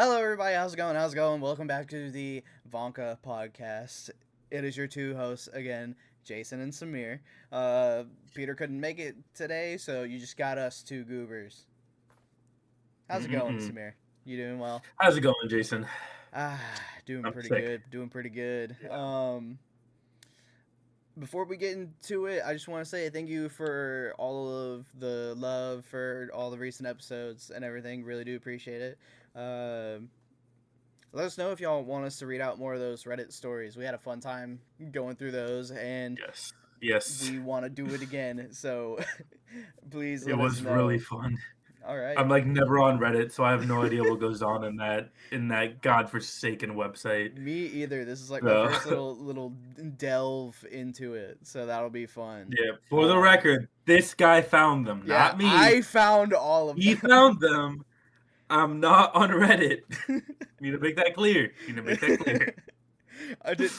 Hello, everybody. How's it going? How's it going? Welcome back to the Vonka podcast. It is your two hosts again, Jason and Samir. Peter couldn't make it today, so you just got us two goobers. How's it going, Mm-mm-mm. Samir? You doing well? How's it going, Jason? Ah, doing I'm pretty sick. good. Doing pretty good. Yeah. Before we get into it, I just want to say thank you for all of the love for all the recent episodes and everything. Really do appreciate it. Let us know if y'all want us to read out more of those Reddit stories. We had a fun time going through those, and Yes. Yes. we want to do it again. So please It let us was really know. fun. All right. I'm like never on Reddit, so I have no idea what goes on in that godforsaken website. Me either. This is like my So first little delve into it, so that'll be fun. yeah, for the record, this guy found them, Yeah, not me. I found all of He them. found them. I'm not on Reddit. Need to make that clear. Need to make that clear.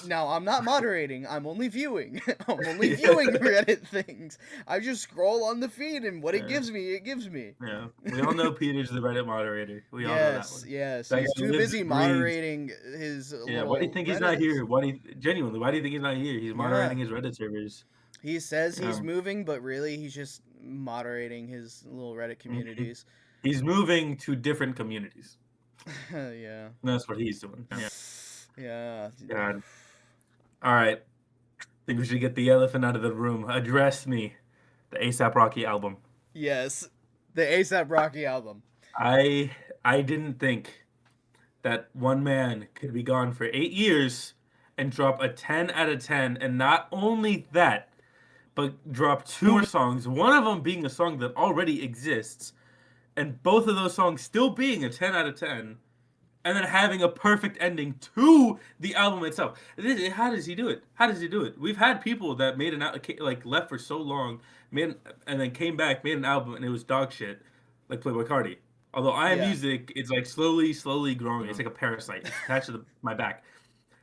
Now I'm not moderating. I'm only viewing. I'm only viewing Yeah. Reddit things. I just scroll on the feed, and what it Yeah. gives me, it gives me. Yeah. We all know Peter's the Reddit moderator. We all know that Yes, one. yes. That He's guy too lives busy and breathes. moderating his Yeah, why do you little think he's not Reddits. here? Genuinely, why do you think he's not here? He's Yeah. moderating his Reddit servers. He says he's Um, moving, but really he's just moderating his little Reddit mhm. communities. He's moving to different communities. Yeah. That's what he's doing. Yeah. Yeah. God. All right. Think we should get the elephant out of the room. Address me. The ASAP Rocky album. Yes. The ASAP Rocky album. I I didn't think that one man could be gone for 8 years and drop a 10 out of 10, and not only that, but drop two more songs. One of them being a song that already exists, and both of those songs still being a 10 out of 10, and then having a perfect ending to the album itself. How does he do it? How does he do it? We've had people that made like left for so long, and then came back, made an album, and it was dog shit, like Playboy Cardi. Although I am Yeah. music, it's like slowly growing. It's like a parasite. It's attached to my back.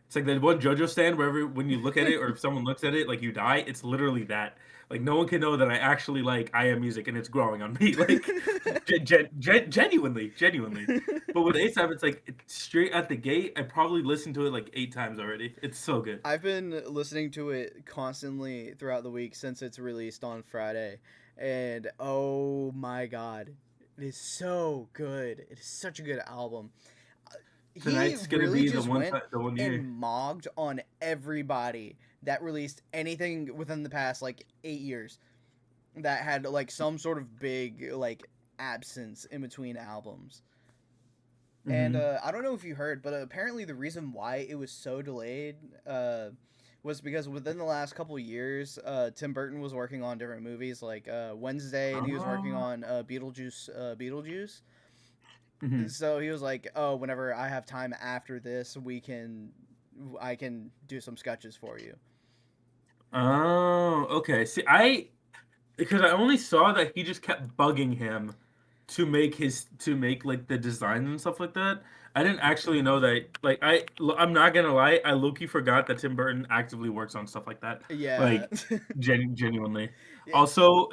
It's like that one JoJo stand wherever when you look at it or if someone looks at it, like you die. It's literally that. Like no one can know that I actually like I am music and it's growing on me. Like genuinely. But with ASAP, it's like straight at the gate. I probably listened to it like 8 times already. It's so good. I've been listening to it constantly throughout the week since it's released on Friday. And oh my god, it is so good. It is such a good album. He Tonight's gonna really be the just one went time, the one and year. mogged on everybody that released anything within the past like 8 years that had like some sort of big like absence in between albums. And Mm-hmm. I don't know if you heard, but apparently the reason why it was so delayed was because within the last couple years, Tim Burton was working on different movies like Wednesday, and he was working Oh. on Beetlejuice. Mm-hmm. So he was like, "Oh, whenever I have time after this, I can do some sketches for you." Oh. Okay. See, because I only saw that he just kept bugging him to make like the designs and stuff like that. I didn't actually know that. Like I'm not gonna lie, I low-key forgot that Tim Burton actively works on stuff like that. Yeah. Like genuinely. Yeah. Also,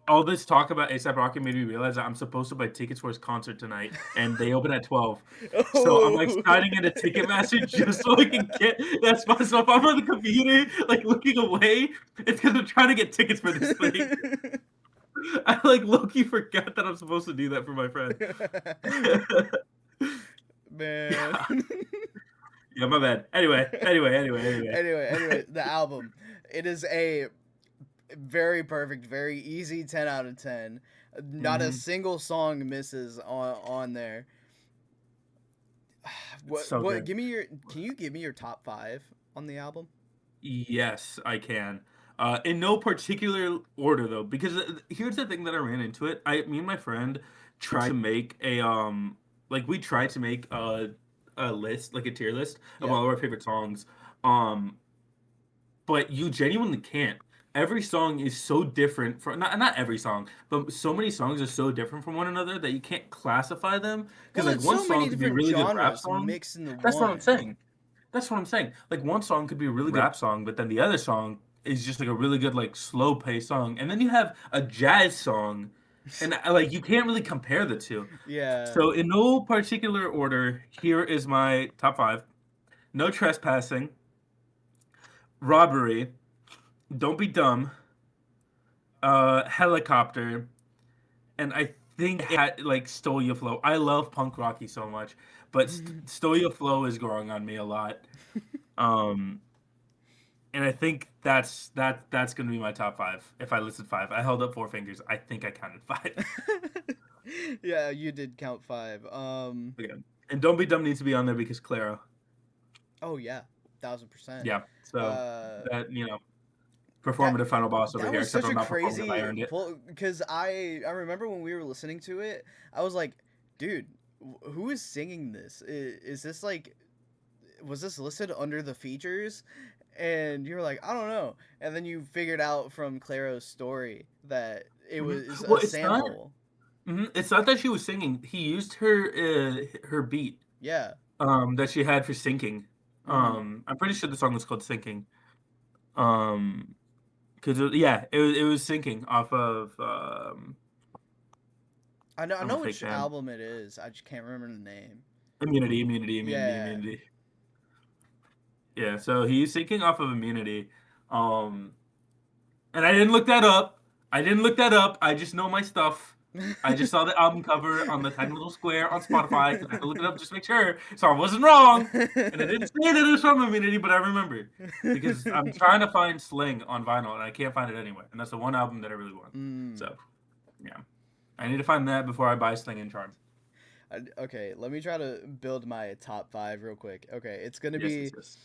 all this talk about ASAP Rocky made me realize that I'm supposed to buy tickets for his concert tonight, and they open at 12. So I'm like Oh. signing into Ticketmaster just so I can get that spot. So if I'm on the computer like looking away, it's because I'm trying to get tickets for this thing. I like low-key forgot that I'm supposed to do that for my friend. Man. Yeah, yeah, my bad. Anyway. Anyway, the album. It is a very perfect, very easy 10 out of 10. Not a Hmm. single song misses on there. It's What so good. can you give me your top 5 on the album? Yes, I can. In no particular order though, because here's the thing that I ran into it. Me and my friend tried to make like we tried to make a list, like a tier list of Yeah. all of our favorite songs. Um, but you genuinely can't. Every song is so different from not every song, but so many songs are so different from one another that you can't classify them. Because Well, like it's one so song many could be a different really good rap genres song. mixed into That's what I'm one. saying. That's what I'm saying. Like one song could be a really good rap song, but then the other song is just like a really good like slow paced song, and then you have a jazz song And like you can't really compare the two. Yeah. So in no particular order, here is my top 5. No trespassing, robbery, don't be dumb, helicopter, and I think it had, like Stole Your Flow. I love punk rocky so much, but Stole Your Flow is growing on me a lot. Um, and I think that's gonna be my top 5. If I listed 5, I held up 4 fingers. I think I counted 5. Yeah, you did count 5. Okay. And Don't Be Dumb needs to be on there because Clara. Oh yeah, 1000%. Yeah. So Uh, that that performative final boss over that here. was Except such for a I'm not performing if I crazy earned it. pull because I remember when we were listening to it, I was like, dude, who is singing this? Is this like was this listed under the features? And you were like, I don't know. And then you figured out from Claro's story that it was a Well, it's not. sample. It's not that she was singing. He used her beat Yeah. that she had for syncing. Mm-hmm. I'm pretty sure the song was called Syncing. Um, because it was syncing off of I I'm a know fake which fan. album it is. I just can't remember the name. Immunity, immunity, immunity, Yeah. immunity. Yeah, so he's syncing off of Immunity. Um, and I didn't look that up. I didn't look that up. I just know my stuff. I just saw the album cover on the tiny little square on Spotify because I had to look it up just to make sure, so I wasn't wrong. And I didn't say that it was from Immunity, but I remember because I'm trying to find Sling on vinyl and I can't find it anywhere. And that's the one album that I really want. Mm. So, yeah, I need to find that before I buy Sling and Charm. Okay, let me try to build my top 5 real quick. Okay, it's gonna Yes, yes, be yes.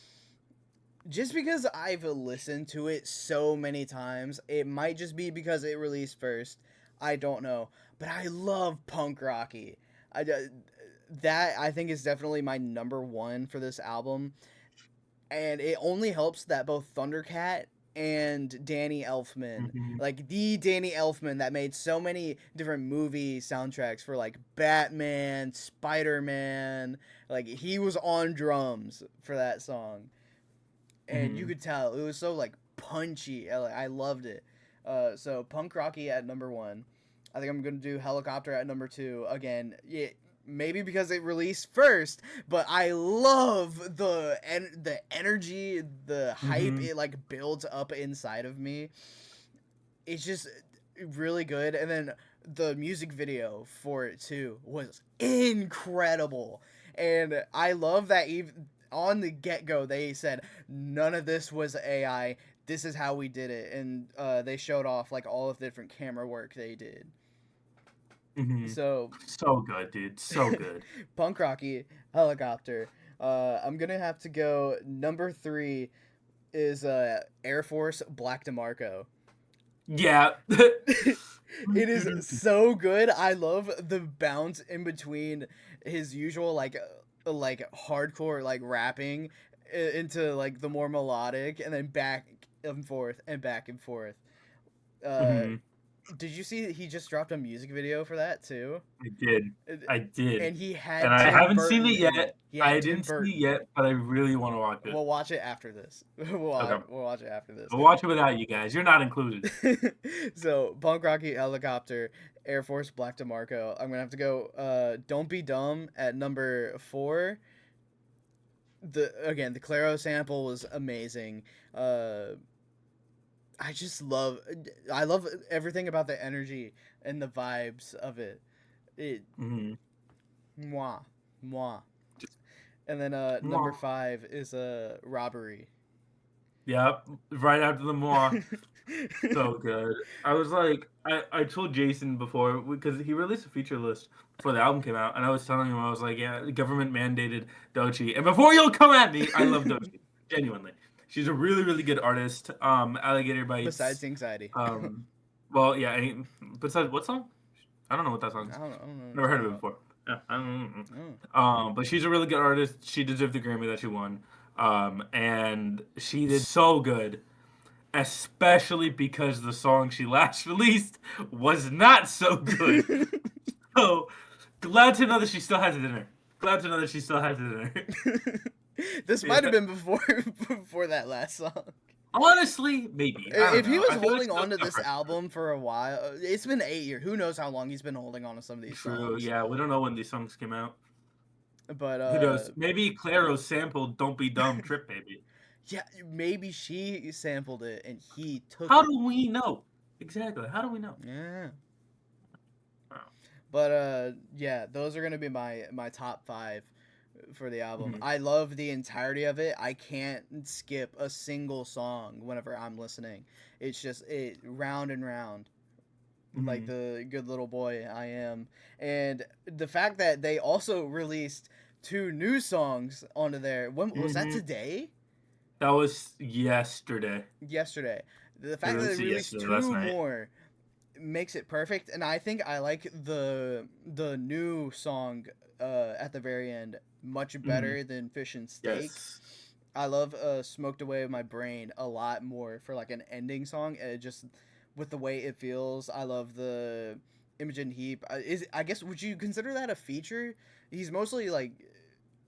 just because I've listened to it so many times. It might just be because it released first. I don't know, but I love punk rocky. That I think is definitely my number 1 for this album, and it only helps that both Thundercat and Danny Elfman, Mm-hmm. like the Danny Elfman that made so many different movie soundtracks for like Batman, Spider-Man, like he was on drums for that song, and you Mm-hmm. could tell it was so like punchy. I loved it. So Punk Rocky at number 1. I think I'm gonna do Helicopter at number 2 again. Yeah, maybe because it released first, but I love the energy, the hype Mm-hmm. it like builds up inside of me. It's just really good, and then the music video for it too was incredible, and I love that even on the get go they said none of this was AI. This is how we did it, and they showed off like all of the different camera work they did. Mm-hmm. So So good, dude. So good. Punk Rocky, Helicopter. I'm gonna have to go number 3 is Air Force Black DeMarco. Yeah. It is so good. I love the bounce in between his usual like hardcore like rapping into like the more melodic, and then back and forth and back and forth. Uh, hmm did you see that he just dropped a music video for that too? I did. It- I did. And he And had I Tim haven't seen Burton it in it. yet. He had I Tim didn't see it Burton. yet, but I really want to watch it. We'll watch it after this. Okay. We'll watch it after this. I'll watch it without you guys. You're not included. So Punk Rocky, Helicopter, Air Force Black DeMarco. I'm gonna have to go Don't Be Dumb at number 4. The Claro sample was amazing. I love everything about the energy and the vibes of it. It hmm moi moi. Just, And then number mwah. 5 is Robbery. Yep. Right after the moi. So good. I was like, I told Jason before because he released a feature list before the album came out, and I was telling him I was like, yeah, the government mandated Doechii, and before you'll come at me, I love Doechii genuinely. She's a really really good artist. Alligator Besides Bites. the anxiety. Um, well, yeah. Besides what song? I don't know what that song is. I don't know what Never you're heard of it talking before. Yeah, I don't about. know. But she's a really good artist. She deserved the Grammy that she won. And she did so good, especially because the song she last released was not so good. Oh. So glad to know that she still has it in her. Glad to know that she still has it in her. This might have Yeah. been before before that last song. Honestly, maybe. I don't If he know. was I feel like holding on to stuff's this different. album for a while, it's been 8 years. Who knows how long he's been holding on to some of these True. songs? Yeah, we don't know when these songs came out. But Who knows? Maybe Claro sampled "Don't Be Dumb" Trip Baby. yeah, maybe she sampled it and he took How it. do we know? Exactly. How do we know? Yeah. Oh. But yeah, those are gonna be my top five for the album. Mhm. I love the entirety of it. I can't skip a single song whenever I'm listening. It's just it round and round, like Mhm. the good little boy I am. And the fact that they also released two new songs onto there. When was that Mhm. today? That was yesterday. Yesterday. The They fact that they released it released yesterday, last two night. more makes it perfect, and I think I like the new song at the very end much Mhm. better than Fish and Steak. Yes. I love Smoked Away My Brain a lot more for like an ending song. Just with the way it feels. I love the Imogen Heap. I guess would you consider that a feature? He's mostly like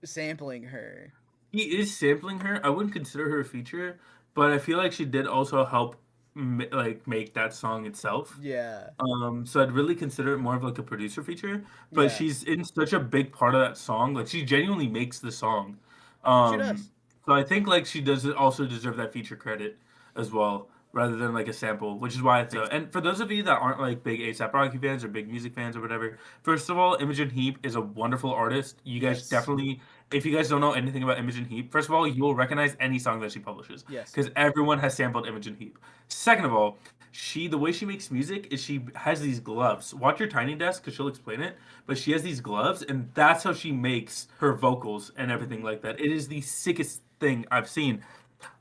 sampling her. He is sampling her. I wouldn't consider her a feature, but I feel like she did also help like make that song itself. Yeah. So I'd really consider it more of like a producer feature, but Yeah. she's in such a big part of that song. Like she genuinely makes the song. She Um, does. so I think like she does also deserve that feature credit as well, rather than like a sample, which is why I think. So. And for those of you that aren't like big ASAP Rocky fans or big music fans or whatever, first of all, Imogen Heap is a wonderful artist. You guys Yes. definitely, if you guys don't know anything about Imogen Heap, first of all, you will recognize any song that she publishes Yes. because everyone has sampled Imogen Heap. Second of all, the way she makes music is she has these gloves. Watch your Tiny Desk because she'll explain it. But she has these gloves, and that's how she makes her vocals and everything Hmm. like that. It is the sickest thing I've seen.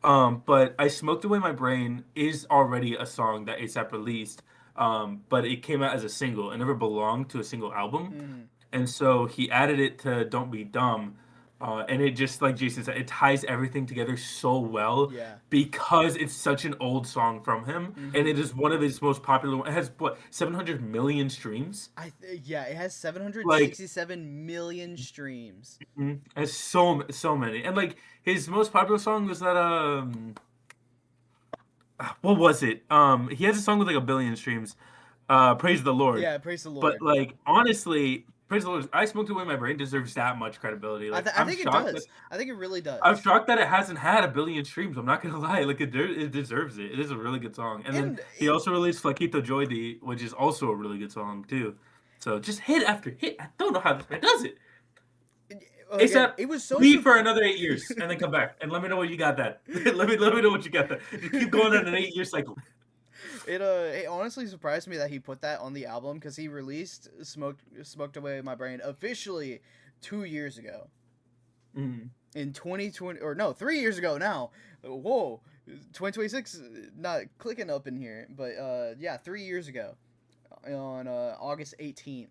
But I Smoked Away My Brain is already a song that ASAP released. But it came out as a single. It never belonged to a single album. Hmm. And so he added it to Don't Be Dumb. And it just, like Jason said, it ties everything together so well Yeah. because it's such an old song from him. And Hmm. it is one of his most popular. It has, what, 700 million streams? Yeah, it has Like, 767 million streams. it has so many. And, like, his most popular song was that, what was it? He has a song with, like, a billion streams. Praise the Lord. Yeah, praise the But Lord. like honestly, Praise the Lord, I Smoked Away My Brain deserves that much credibility. Like I I'm think it shocked that does. I think it really I'm does. shocked that it hasn't had a billion streams. I'm not gonna lie, like it deserves it. It is a really good song. And then And he also released Flaquito Joydy, which is also a really good song too. So just hit after hit. I don't know how this man does it. again, ASAP, it was so leave for surprising. another 8 years and then come back and let me know what you got that. Let me know what you got that. Just keep going on an 8 year cycle. It honestly surprised me that he put that on the album because he released Smoked Away My Brain officially 2 years ago Mm, in 2020, or no, 3 years ago now. Whoa, 2026 not clicking up in here, but yeah, 3 years ago on August 18th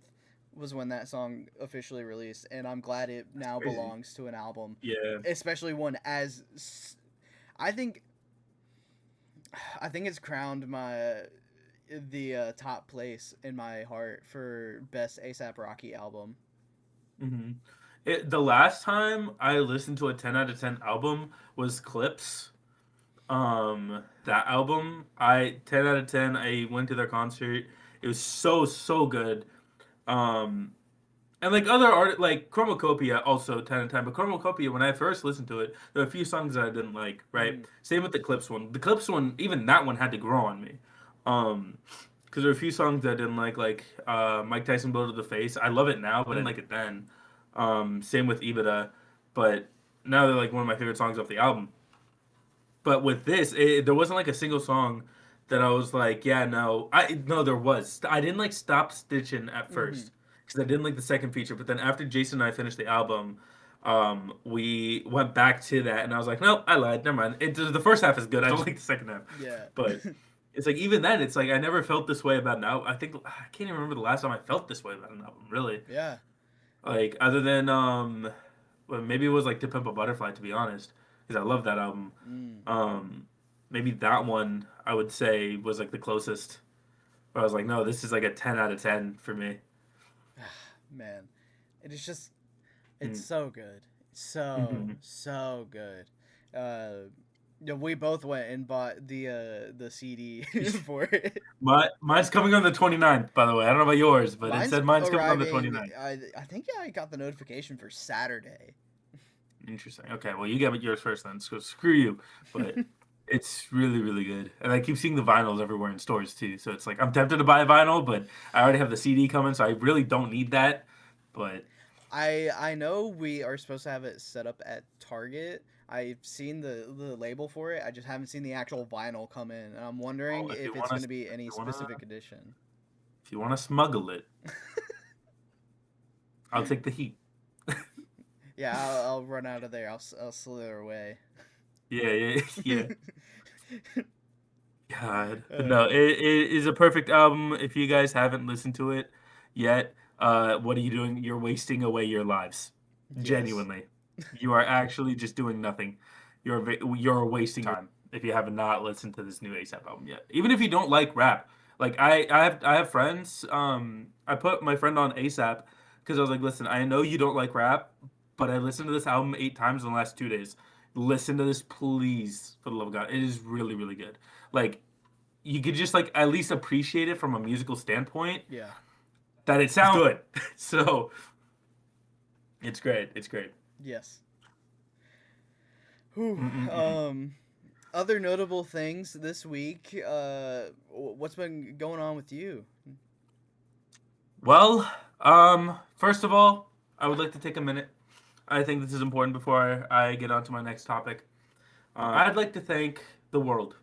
was when that song officially released, and I'm glad it that's now crazy. belongs to an album, Yeah. especially one as I think I think it's crowned the top place in my heart for best ASAP Rocky album. hmm the last time I listened to a 10 out of 10 album was Clips. That album, I 10 out of 10. I went to their concert. It was so good. Um, and like other art, like Chromacopia, also 10 out of 10. But Chromacopia, when I first listened to it, there were a few songs that I didn't like. Right. Mm-hmm. Same with the Clips one. The Clips one, even that one had to grow on me. Um, because there were a few songs that I didn't like Mike Tyson Blow to the Face. I love it now, but I didn't like it then. Same with Ibida, but now they're like one of my favorite songs off the album. But with this, there wasn't like a single song that I was like, yeah, no, there was. I didn't like Stop Stitching at Mm-hmm. first because I didn't like the second feature. But then after Jason and I finished the album, we went back to that, and I was like, no, I lied. Never mind. The first half is good. I don't like the second half, Yeah. but it's like even then, it's like I never felt this way about now. I think I can't even remember the last time I felt this way about an album. Really, Yeah. like other than well, maybe it was like To Pimp a Butterfly, to be honest, because I love that album. Mm. Um, Maybe that one I would say was like the closest. Where I was like, no, this is like a 10 out of 10 for me. Man, it is just it's Mm. so good, so Mm-hmm. so good. Uh, Yeah, we both went and bought the CD for it. Mine's coming on the 29th, by the way. I don't know about yours, but it Mine's said mine's coming on the arriving. 29th. I think I got the notification for Saturday. Interesting. Okay, well, you get yours first then. So screw you. But it's really, really good. And I keep seeing the vinyls everywhere in stores too. So it's like I'm tempted to buy a vinyl, but I already have the CD coming, so I really don't need that. But I know we are supposed to have it set up at Target. I've seen the label for it. I just haven't seen the actual vinyl come in, and I'm oh, wondering if it's going to be any specific edition. if you wanna smuggle it, I'll take the heat. Yeah, I'll run out of there. I'll slither away. Yeah, yeah, yeah. God, but Uh, no, it is a perfect album. If you guys haven't listened to it yet, what are you doing? You're wasting away your lives. yes. Genuinely, you are actually just doing nothing. You're wasting time if you have not listened to this new ASAP album yet. Even if you don't like rap, like I have friends. I put my friend on ASAP because I was like, listen, I know you don't like rap, but I listened to this album 8 times in the last 2 days. Listen to this, please, for the love of God. It is really, really good. Like you could just like at least appreciate it from a musical standpoint Yeah. that it sounds good. So it's great. It's great. Yes. Whew. Mm-mm-mm. Other notable things this week. What's been going on with you? Well, first of all, I would like to take a minute. I think this is important before I get on to my next topic. I'd like to thank the world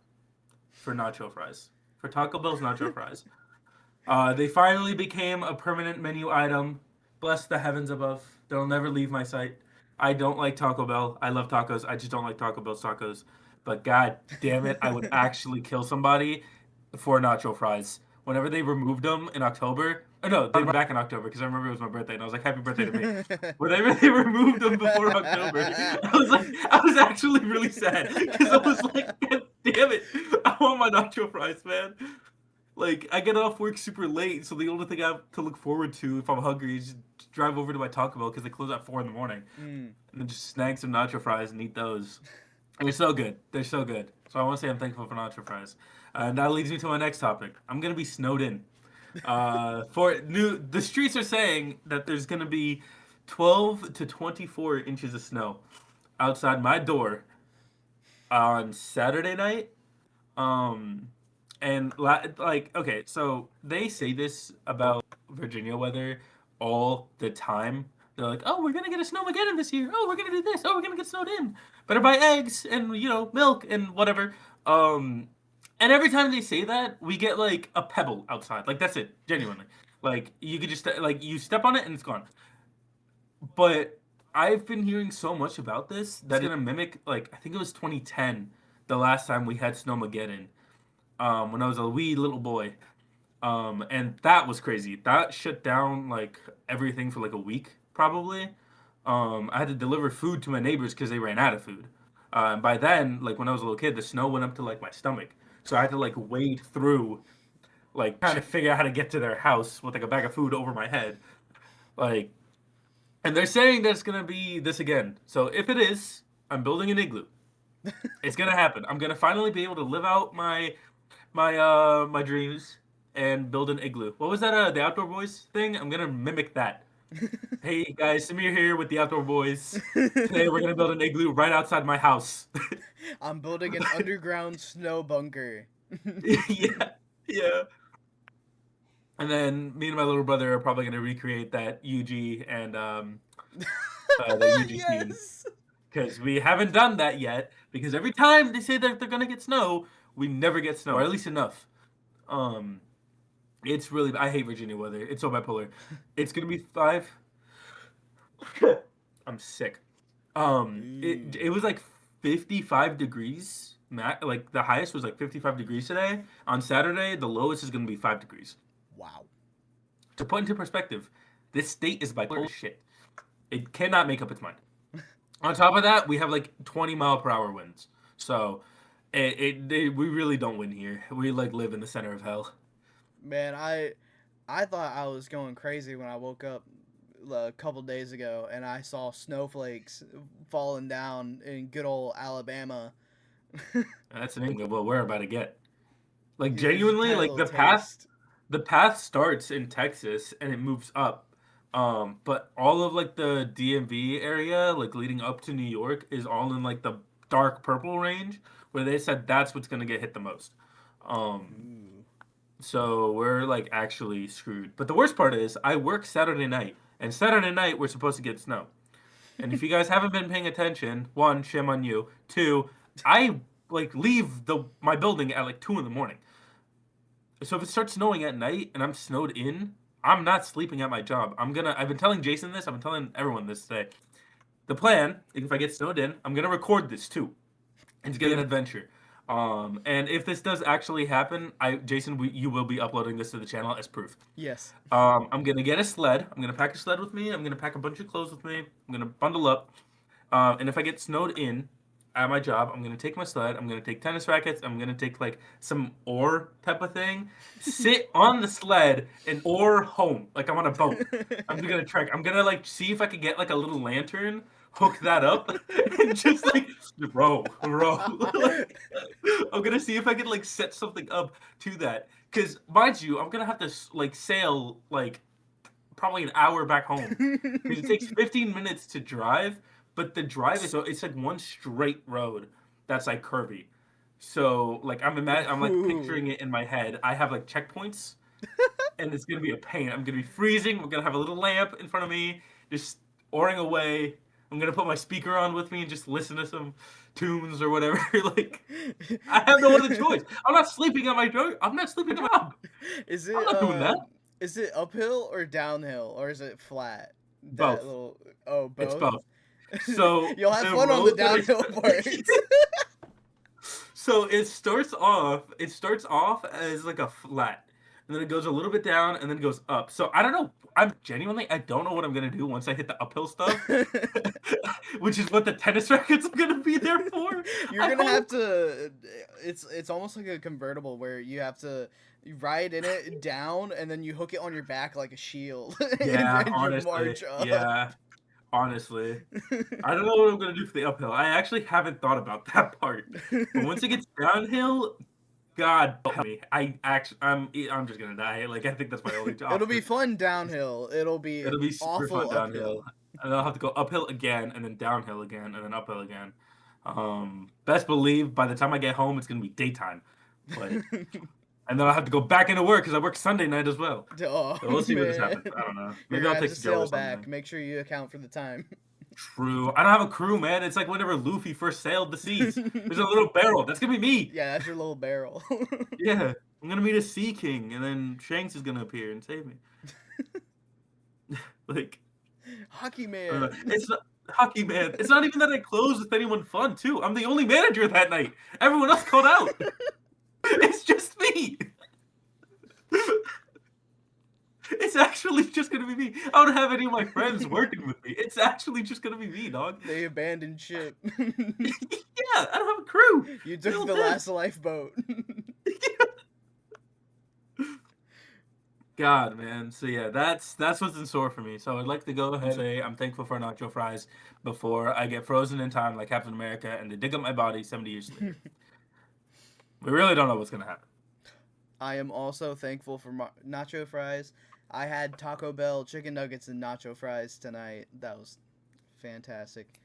for nacho fries, for Taco Bell's nacho fries. They finally became a permanent menu item. Bless the heavens above. They'll never leave my sight. I don't like Taco Bell. I love tacos. I just don't like Taco Bell's tacos. But god damn it, I would actually kill somebody for nacho fries. Whenever they removed them in October, oh no, they were back in October because I remember it was my birthday and I was like, "Happy birthday to me." Whenever they removed them before October, I was actually really sad because I was like, "God damn it, I want my nacho fries, man." Like I get off work super late, so the only thing I have to look forward to if I'm hungry is just drive over to my Taco Bell because they close at 4 in the morning, Mm. and then just snag some nacho fries and eat those. And they're so good. They're so good. So I want to say I'm thankful for nacho fries. And that leads me to my next topic. I'm gonna be snowed in. The streets are saying that there's gonna be 12 to 24 inches of snow outside my door on Saturday night. Um, like, okay, so they say this about Virginia weather all the time. They're like, oh, we're gonna get a snowmageddon this year. Oh, we're gonna do this. Oh, we're gonna get snowed in. Better buy eggs and milk and whatever. Um, and every time they say that, we get like a pebble outside. Like that's it, genuinely. Like you could just like you step on it and it's gone. But I've been hearing so much about this that it's gonna mimic like I think it was 2010, the last time we had snowmageddon when I was a wee little boy. And that was crazy. That shut down like everything for like a week probably. I had to deliver food to my neighbors because they ran out of food. And by then, like when I was a little kid, the snow went up to like my stomach, so I had to like wade through, like trying to figure out how to get to their house with like a bag of food over my head, like. And they're saying there's gonna be this again. So if it is, I'm building an igloo. It's gonna happen. I'm gonna finally be able to live out my dreams and build an igloo. What was that? The Outdoor Boys thing. I'm gonna mimic that. Hey guys, Samir here with the Outdoor Boys. Today we're gonna build an igloo right outside my house. I'm building an underground snow bunker. Yeah, yeah. And then me and my little brother are probably gonna recreate that UG and that UG scene Yes. because we haven't done that yet. Because every time they say that they're gonna get snow, we never get snow, or at least enough. Um, It's really. I hate Virginia weather. It's so bipolar. It's gonna be 5. I'm sick. It was like 55 degrees. Like the highest was like 55 degrees today. On Saturday, the lowest is gonna be 5 degrees. Wow. To put into perspective, this state is bipolar as shit. It cannot make up its mind. On top of that, we have like 20-mile-per-hour winds. So, we really don't win here. We like live in the center of hell. Man, I thought I was going crazy when I woke up a couple days ago and I saw snowflakes falling down in good old Alabama. That's an England. Well, we're about to get. Like Here's a genuinely, tiny like little taste. the path starts in Texas and it moves up. But all of like the DMV area, like leading up to New York, is all in like the dark purple range, where they said that's what's gonna get hit the most. Um, Ooh. so we're like actually screwed. But the worst part is, I work Saturday night, and Saturday night we're supposed to get snow. And if you guys haven't been paying attention, one, shame on you. Two, I like leave the my building at like 2 in the morning. So if it starts snowing at night and I'm snowed in, I'm not sleeping at my job. I've been telling Jason this, I've been telling everyone this today. The plan, if I get snowed in, I'm gonna record this too. It's gonna be an adventure. And if this does actually happen, Jason, you will be uploading this to the channel as proof. Yes. I'm gonna get a sled. I'm gonna pack a sled with me. I'm gonna pack a bunch of clothes with me. I'm gonna bundle up. And if I get snowed in at my job, I'm gonna take my sled. I'm gonna take tennis rackets. I'm gonna take like some oar type of thing. Sit on the sled and oar home like I'm on a boat. I'm just gonna trek. I'm gonna like see if I could get like a little lantern, hook that up, and just like row. Like, I'm gonna see if I can like set something up to that. Cause mind you, I'm gonna have to like sail like probably an hour back home because it takes 15 minutes to drive, but the drive is so it's like one straight road that's like curvy. So like I'm like Ooh. picturing it in my head. I have like checkpoints, and it's gonna be a pain. I'm gonna be freezing. I'm gonna have a little lamp in front of me, just oaring away. I'm gonna put my speaker on with me and just listen to some tunes or whatever. Like I have no other choice. I'm not sleeping at my job. I'm not sleeping at my job. Is I'm it not doing that. uphill or downhill or is it flat? That Both. little oh It's both. both. So You'll have the fun on the road that downhill parts. so it starts off as like a flat. And then it goes a little bit down and then it goes up. So I don't know. I don't know what I'm gonna do once I hit the uphill stuff. Which is what the tennis rackets are gonna be there for. You're I gonna have hope. to. It's almost like a convertible where you have to ride in it down and then you hook it on your back like a shield Yeah, and you honestly. march up. Yeah. Honestly. I don't know what I'm gonna do for the uphill. I actually haven't thought about that part. But once it gets downhill, God help me. I'm just gonna die. Like I think that's my only It'll option. be fun downhill. It'll be It'll be super fun awful downhill. uphill. And then I'll have to go uphill again, and then downhill again, and then uphill again. Best believe by the time I get home, it's gonna be daytime. But and then I'll have to go back into work because I work Sunday night as well. Oh So we'll see what just man, happens. I don't know. you're Maybe gonna I'll have to text Joe or sail back. something. Make sure you account for the time. True. I don't have a crew, man. It's like whenever Luffy first sailed the seas. There's a little barrel. That's gonna be me. Yeah, that's your little barrel. Yeah. I'm gonna meet a sea king, and then Shanks is gonna appear and save me. Like, Hockey man. it's not hockey, man. It's not even that I closed with anyone fun, too. I'm the only manager that night. Everyone else called out. It's just me. It's actually just gonna be me. I don't have any of my friends working with me. It's actually just gonna be me, dog. They abandoned ship. Yeah, I don't have a crew. You They're took all the dead. last lifeboat. God, man. So yeah, that's what's in store for me. So I'd like to go ahead and say I'm thankful for nacho fries before I get frozen in time like Captain America and they dig up my body 70 years later. We really don't know what's gonna happen. I am also thankful for nacho fries. I had Taco Bell chicken nuggets and nacho fries tonight. That was fantastic.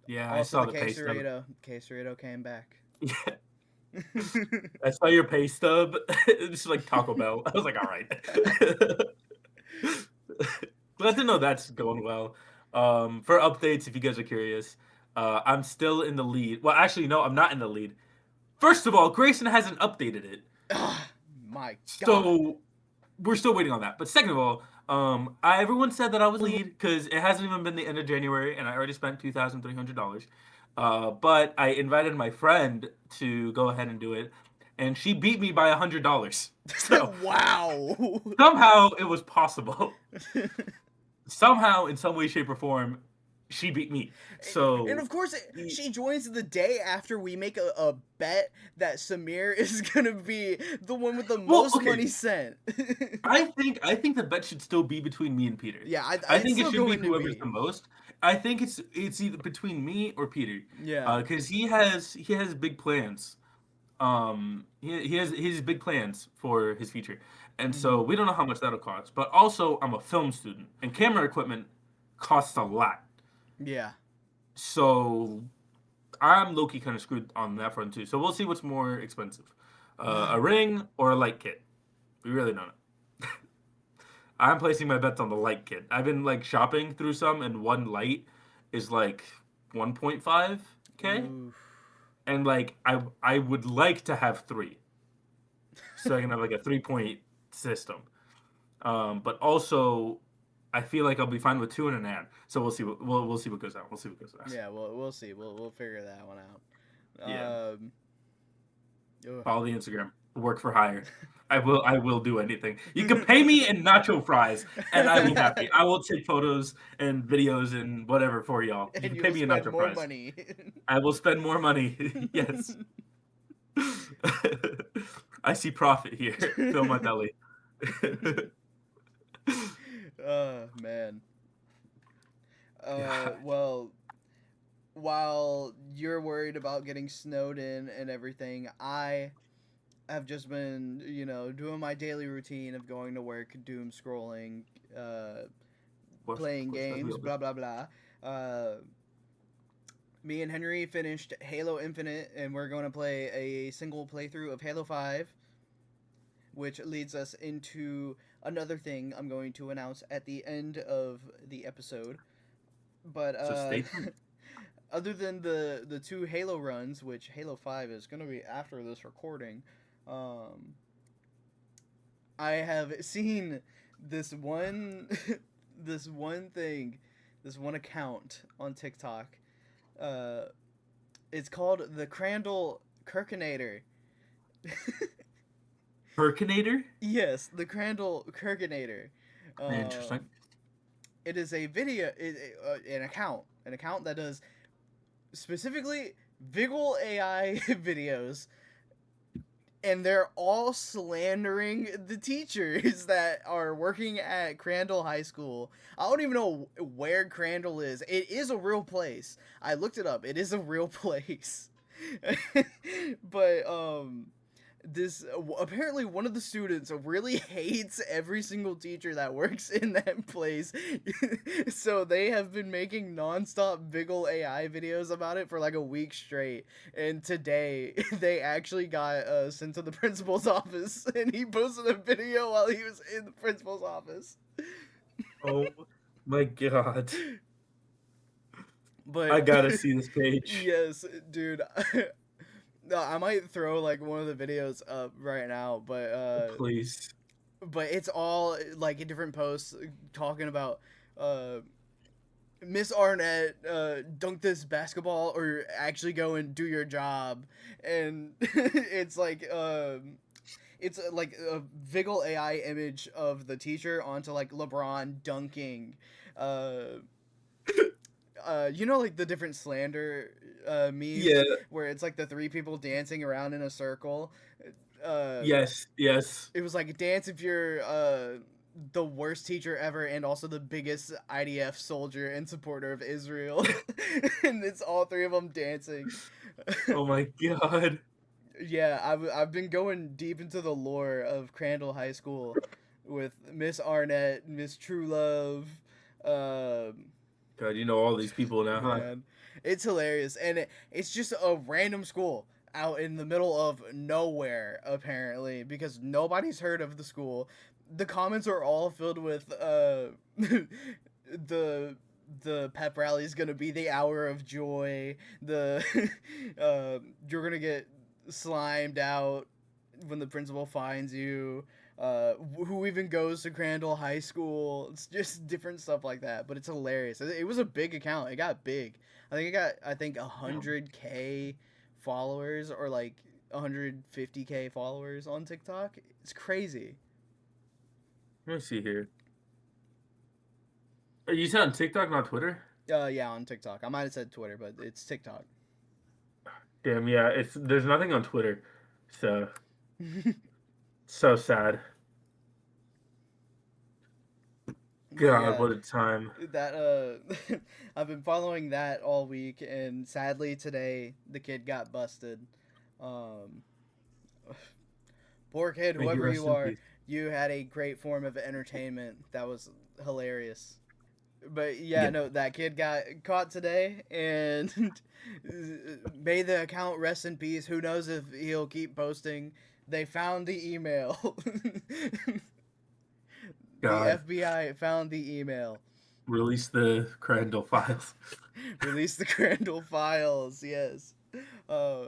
Yeah, I Also, saw the the pay stub. quesarito came back. Yeah, I saw your pay stub. It's like Taco Bell. I was like, all right. Glad to know that's going well. For updates, if you guys are curious, I'm still in the lead. Well, actually, no, I'm not in the lead. First of all, Grayson hasn't updated it, Ah, my God. so we're still waiting on that. But second of all, everyone said that I was lead because it hasn't even been the end of January, and I already spent $2,300. But I invited my friend to go ahead and do it, and she beat me by $100. So Wow. somehow it was possible. Somehow, in some way, shape, or form, she beat me. And So of course, she joins the day after we make a bet that Samir is gonna be the one with the well, most okay. money sent. I think the bet should still be between me and Peter. Yeah, I it's think it still should be going to whoever's be. the most. I think it's either between me or Peter, Yeah. because he has big plans. He has big plans for his future, and Hmm. so we don't know how much that'll cost. But also, I'm a film student, and camera equipment costs a lot. Yeah. So I'm low key kind of screwed on that front too. So we'll see what's more expensive, a ring or a light kit. We really don't know. I'm placing my bets on the light kit. I've been like shopping through some, and one light is like 1.5K, Oof. and like I would like to have three, so I can have like a 3 point system. But also, I feel like I'll be fine with two and an ad. So we'll see we'll see what goes out. We'll see what goes out. Yeah, we'll see. We'll figure that one Yeah. out. Ugh. Follow the Instagram. Work for hire. I will do anything. You can pay me in nacho fries and I'll be happy. I will take photos and videos and whatever for y'all. You And can pay you'll me in spend nacho more fries. money. I will spend more money. Yes. I see profit here. Fill my belly. Oh man. God. Well, while you're worried about getting snowed in and everything, I have just been, doing my daily routine of going to work, doom scrolling, Of playing course, as we games, all do. blah blah blah. Uh, Me and Henry finished Halo Infinite, and we're going to play a single playthrough of Halo 5, which leads us into another thing I'm going to announce at the end of the episode. But So stay tuned. other than the two Halo runs, which Halo 5 is going to be after this recording, um, I have seen this one this one thing, this one account on TikTok. Uh, it's called the Crandall Kirkinator. Perkinator? Yes, the Crandall Kirkinator. Interesting. It is a video, an account that does specifically Vigil AI videos, and they're all slandering the teachers that are working at Crandall High School. I don't even know where Crandall is. It is a real place. I looked it up. It is a real place. But this apparently one of the students really hates every single teacher that works in that place. So they have been making nonstop Vigil AI videos about it for like a week straight, and today they actually got sent to the principal's office, and he posted a video while he was in the principal's office. Oh my god. But I gotta see this page. yes, dude. No, I might throw like one of the videos up right now, Please. but it's all like in different posts talking about uh Miss Arnett, dunk this basketball or actually go and do your job. And it's like a Vigil AI image of the teacher onto like LeBron dunking. Uh, like the different slander Yeah. memes where it's like the three people dancing around in a circle. Uh, Yes. Yes. it was like dance if you're the worst teacher ever and also the biggest IDF soldier and supporter of Israel. And it's all three of them dancing. Oh my god. Yeah, I've been going deep into the lore of Crandall High School with Miss Arnett, Miss Truelove. God, you know all these people now, huh? Man, it's hilarious, and it's just a random school out in the middle of nowhere apparently because nobody's heard of the school. The comments are all filled with the pep rally is gonna be the hour of joy. The you're gonna get slimed out when the principal finds you. Who even goes to Crandall High School? It's just different stuff like that, but it's hilarious. It was a big account. It got big. I think Yeah. 100K followers or like 150K followers on TikTok. It's crazy. Let me see here. You said on TikTok, not Twitter? Yeah, on TikTok. I might have said Twitter, but it's TikTok. Damn, yeah. There's nothing on Twitter, so so sad. But God, yeah, what a time. that I've been following that all week, and sadly today the kid got busted. Um, Poor kid, May he whoever rest you in are, peace. you had a great form of entertainment. That was hilarious. But yeah, Yeah. no, that kid got caught today, and may the account rest in peace. Who knows if he'll keep posting? They found the email. The God, FBI found the email. release the Crandall files. Release the Crandall files. Yes. Uh,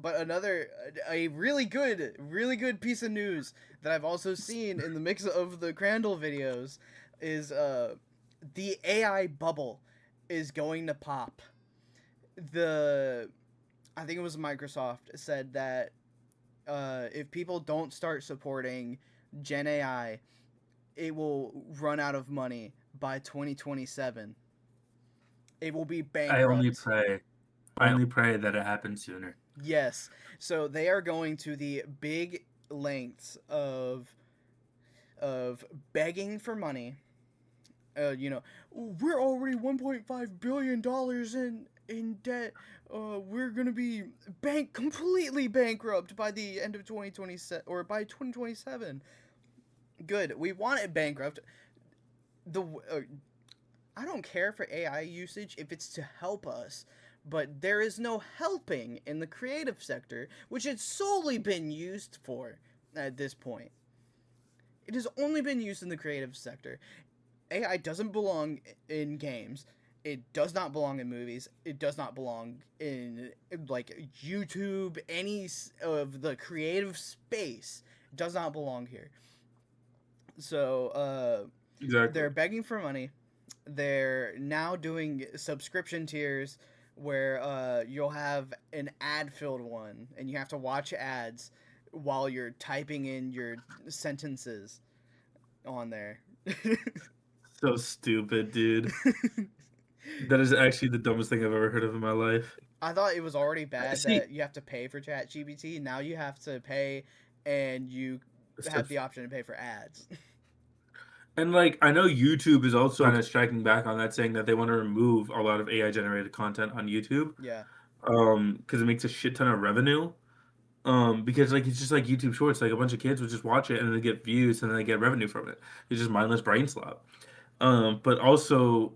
but another, a really good piece of news that I've also seen in the mix of the Crandall videos is the AI bubble is going to pop. The I think it was Microsoft said that if people don't start supporting Gen AI, it will run out of money by 2027. It will be I only bankrupt. pray. I only pray that it happens sooner. Yes. So they are going to the big lengths of begging for money. We're already 1.5 billion dollars in debt. We're gonna be completely bankrupt by the end of 2027 or by 2027. Good. We want it bankrupt. The I don't care for AI usage if it's to help us, but there is no helping in the creative sector, which it's solely been used for at this point. It has only been used in the creative sector. AI doesn't belong in games. It does not belong in movies. It does not belong in like YouTube. Any of the creative space does not belong here. So Exactly. they're begging for money. They're now doing subscription tiers where you'll have an ad-filled one, and you have to watch ads while you're typing in your sentences on there. So stupid, dude. That is actually the dumbest thing I've ever heard of in my life. I thought it was already bad See, that you have to pay for ChatGPT. Now you have to pay, and you have the option to pay for ads. and like I know YouTube is also kind of striking back on that, saying that they want to remove a lot of AI generated content on YouTube, Yeah. because it makes a shit ton of revenue. Because like it's just like YouTube Shorts, like a bunch of kids would just watch it and they get views and then they get revenue from it. It's just mindless brain slop. But also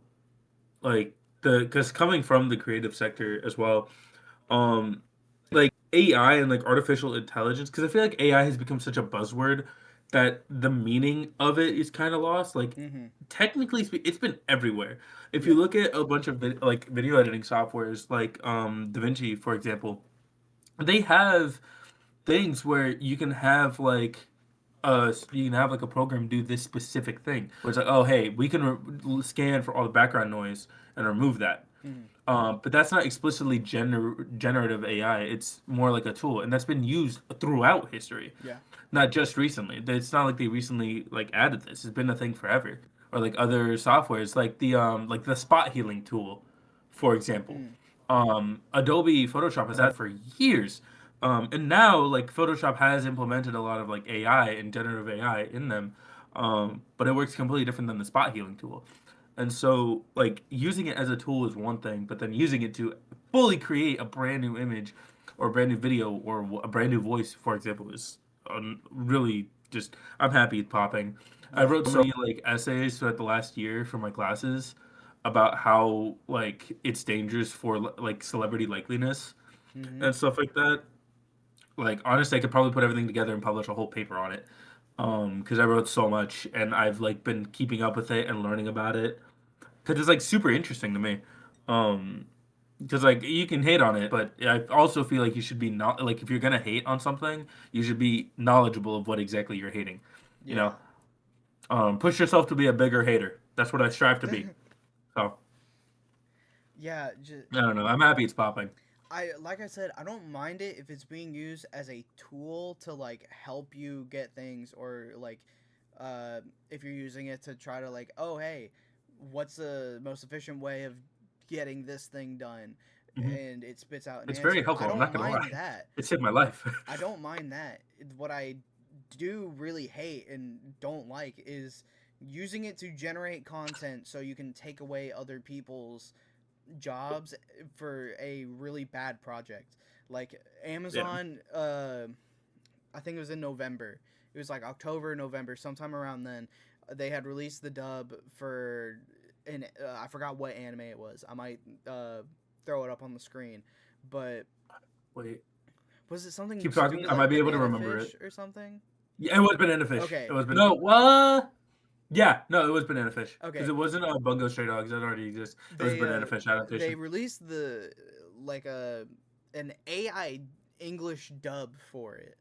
like the because coming from the creative sector as well, um, like AI and like artificial intelligence, because I feel like AI has become such a buzzword that the meaning of it is kind of lost. Like Mm-hmm. technically, it's been everywhere. If you Yeah. look at a bunch of like video editing softwares, like DaVinci, for example, they have things where you can have like a program do this specific thing where it's like, oh hey, we can scan for all the background noise and remove that. Mm-hmm. But that's not explicitly generative AI. It's more like a tool, and that's been used throughout history, Yeah. not just recently. It's not like they recently like added this. It's been a thing forever. Or like other softwares, like the spot healing tool, for example. Mm. Adobe Photoshop has had for years. And now like Photoshop has implemented a lot of like AI and generative AI in them. But it works completely different than the spot healing tool. And so, like, using it as a tool is one thing, but then using it to fully create a brand new image or a brand new video or a brand new voice, for example, is really just, I'm happy it's popping. I Yeah. wrote so many, like, essays throughout the last year for my classes about how, like, it's dangerous for, like, celebrity likeliness Mm-hmm. and stuff like that. Like, honestly, I could probably put everything together and publish a whole paper on it. Because I wrote so much and I've, like, been keeping up with it and learning about it because it's like super interesting to me. Um, because like you can hate on it, but I also feel like you should be not like if you're gonna hate on something, you should be knowledgeable of what exactly you're hating. You know, Yeah. push yourself to be a bigger hater. That's what I strive to be. So Yeah. I don't know. I'm happy it's popping. I like I said, I don't mind it if it's being used as a tool to like help you get things, or like if you're using it to try to like, oh hey, what's the most efficient way of getting this thing done, Mhm. and it spits out an It's very answer. I helpful. I'm don't not gonna mind lie. that. It saved my life. I don't mind that. What I do really hate and don't like is using it to generate content so you can take away other people's jobs for a really bad project. Like Yeah. Amazon, I think it was in November. It was like October, November, sometime around then. They had released the dub for an I forgot what anime it was. I might throw it up on the screen, but Wait. was it something Keep to do talking. with I like might be able to banana remember fish it. or something? Yeah, it was banana fish. Okay, It was banana. No. Yeah. No, it was banana fish because okay. it wasn't a Bungo Stray Dogs that already exists. It was banana fish They adaptation. released the like a an AI English dub for it,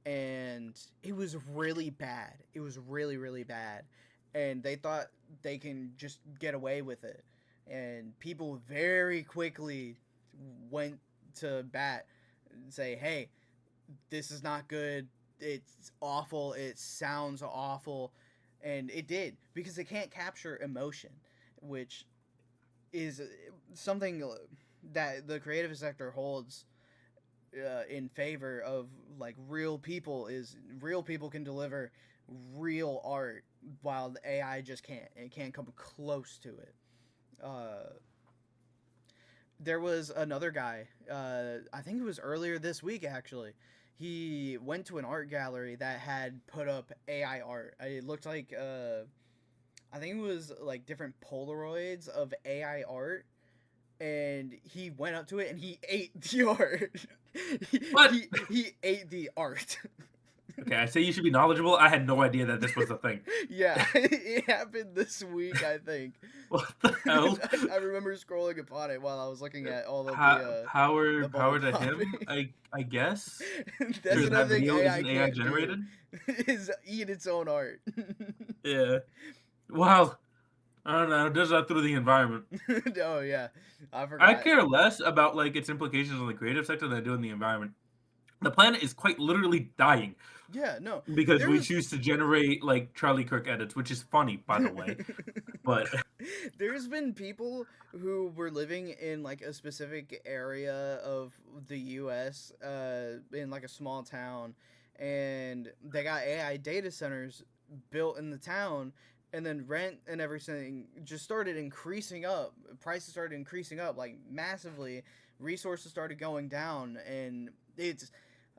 and it was really bad. It was really bad, and they thought they can just get away with it, and people very quickly went to bat and say, "Hey, this is not good. It's awful. It sounds awful." And it did because it can't capture emotion, which is something that the creative sector holds in favor of. Like real people is real people can deliver real art while the AI just can't. It can't come close to it. Uh, there was another guy. I think it was earlier this week actually. He went to an art gallery that had put up AI art. It looked like I think it was like different Polaroids of AI art, and he went up to it and he ate the art. What? He ate the art. Okay, I say you should be knowledgeable. I had no idea that this was a thing. Yeah, it happened this week, I think. What the hell? I remember scrolling upon it while I was looking at all of Power the bubble to him, popping. I guess. That's Because that another thing video AI isn't AI can't do generated. is eat its own art. Yeah. Well, I don't know. It does that through the environment. Oh yeah, I I forgot. care less about like its implications on the creative sector than I do in the environment. The planet is quite literally dying Yeah, no, because there we was. choose to generate like Charlie Kirk edits, which is funny, by the way. But There's been people who were living in like a specific area of the U.S. In like a small town, and they got AI data centers built in the town, and then rent and everything just started increasing up. Prices started increasing up like massively. Resources started going down, and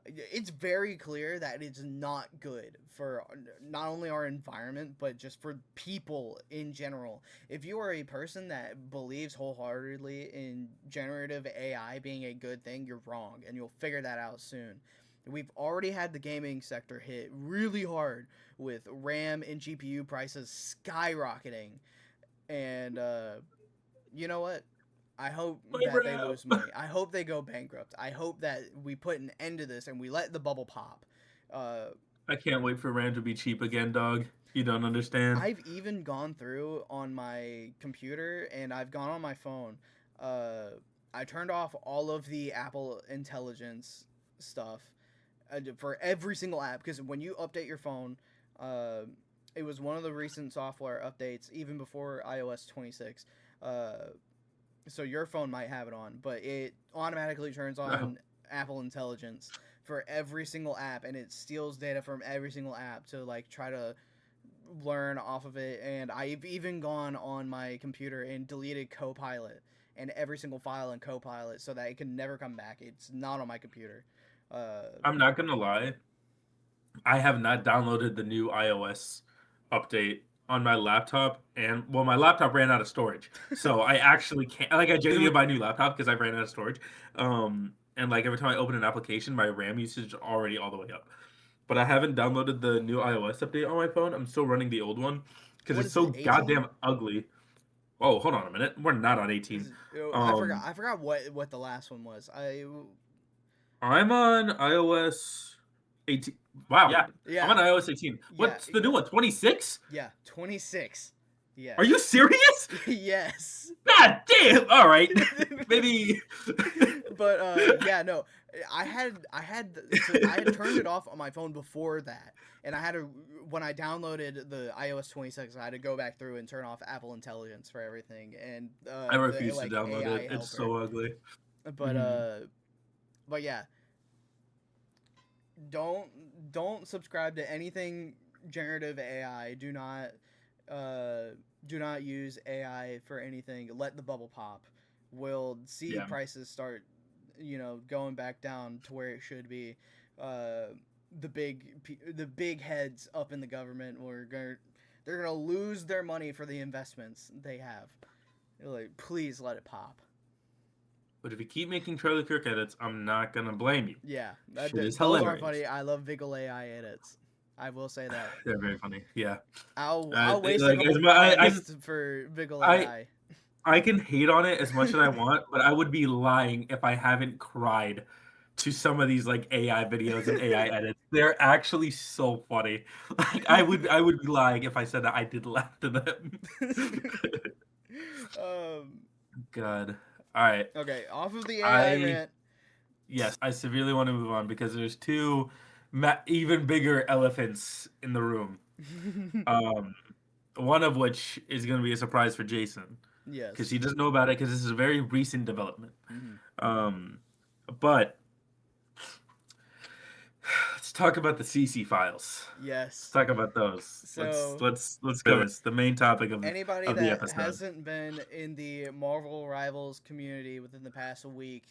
it's very clear that it's not good for not only our environment but just for people in general. If you are a person that believes wholeheartedly in generative AI being a good thing, you're wrong, and you'll figure that out soon. We've already had the gaming sector hit really hard with RAM and GPU prices skyrocketing, and you know what? I hope my that they rap. lose money. I hope they go bankrupt. I hope that we put an end to this and we let the bubble pop. Uh, I can't wait for RAM to be cheap again, dog. You don't understand. I've even gone through on my computer and I've gone on my phone. Uh, I turned off all of the Apple Intelligence stuff for every single app because when you update your phone, uh, it was one of the recent software updates, even before iOS 26. Uh, so your phone might have it on, but it automatically turns Oh, on Apple Intelligence for every single app, and it steals data from every single app to like try to learn off of it. And I've even gone on my computer and deleted Copilot and every single file in Copilot so that it can never come back. It's not on my computer. I'm not gonna lie. I have not downloaded the new iOS update on my laptop, and well, my laptop ran out of storage, so I actually can't. Like, I genuinely buy a new laptop because I ran out of storage. And like every time I open an application, my RAM usage is already all the way up. But I haven't downloaded the new iOS update on my phone. I'm still running the old one because What it's is it? so 18? goddamn ugly. Oh, hold on a minute. We're not on 18. I forgot. Um, I forgot what the last one was. I'm on iOS 18. Wow, yeah, I'm on Yeah, iOS 18. yeah, What's the new one? 26? yeah. 26. Are you Yes. serious? Yes. God damn! All right, maybe. But yeah, no, I had turned it off on my phone before that, and I had to when I downloaded the iOS 26, I had to go back through and turn off Apple Intelligence for everything and I the refuse to like download it. AI It's helper. so ugly. But Mm-hmm. but yeah, don't don't subscribe to anything generative AI. Uh do not use AI for anything. Let the bubble pop. We'll see Yeah. prices start, going back down to where it should be. Uh, the big heads up in the government they're gonna lose their money for the investments they have. They're like, please let it pop. But if you keep making Charlie Kirk edits, I'm not gonna blame you. Yeah, Shit is those are hilarious. funny. I love Vigil AI edits. I will say that. They're very funny. Yeah. I'll waste a Like couple as my, pods for Vigil I AI. I can hate on it as much as I want, but I would be lying if I haven't cried to some of these like AI videos and AI edits. They're actually so funny. Like I would be lying if I said that I did laugh to them. um. God. All right. Okay, off of the AI I rant. Yes, I severely want to move on because there's two even bigger elephants in the room. Um, one of which is going to be a surprise for Jason because Yes. he doesn't know about it because this is a very recent development. Hmm. Um, but let's talk about the CC files. Let's Yes. talk about those. Let's So let's let's go. It's the main topic anybody of the that episode. hasn't been in the Marvel Rivals community within the past week,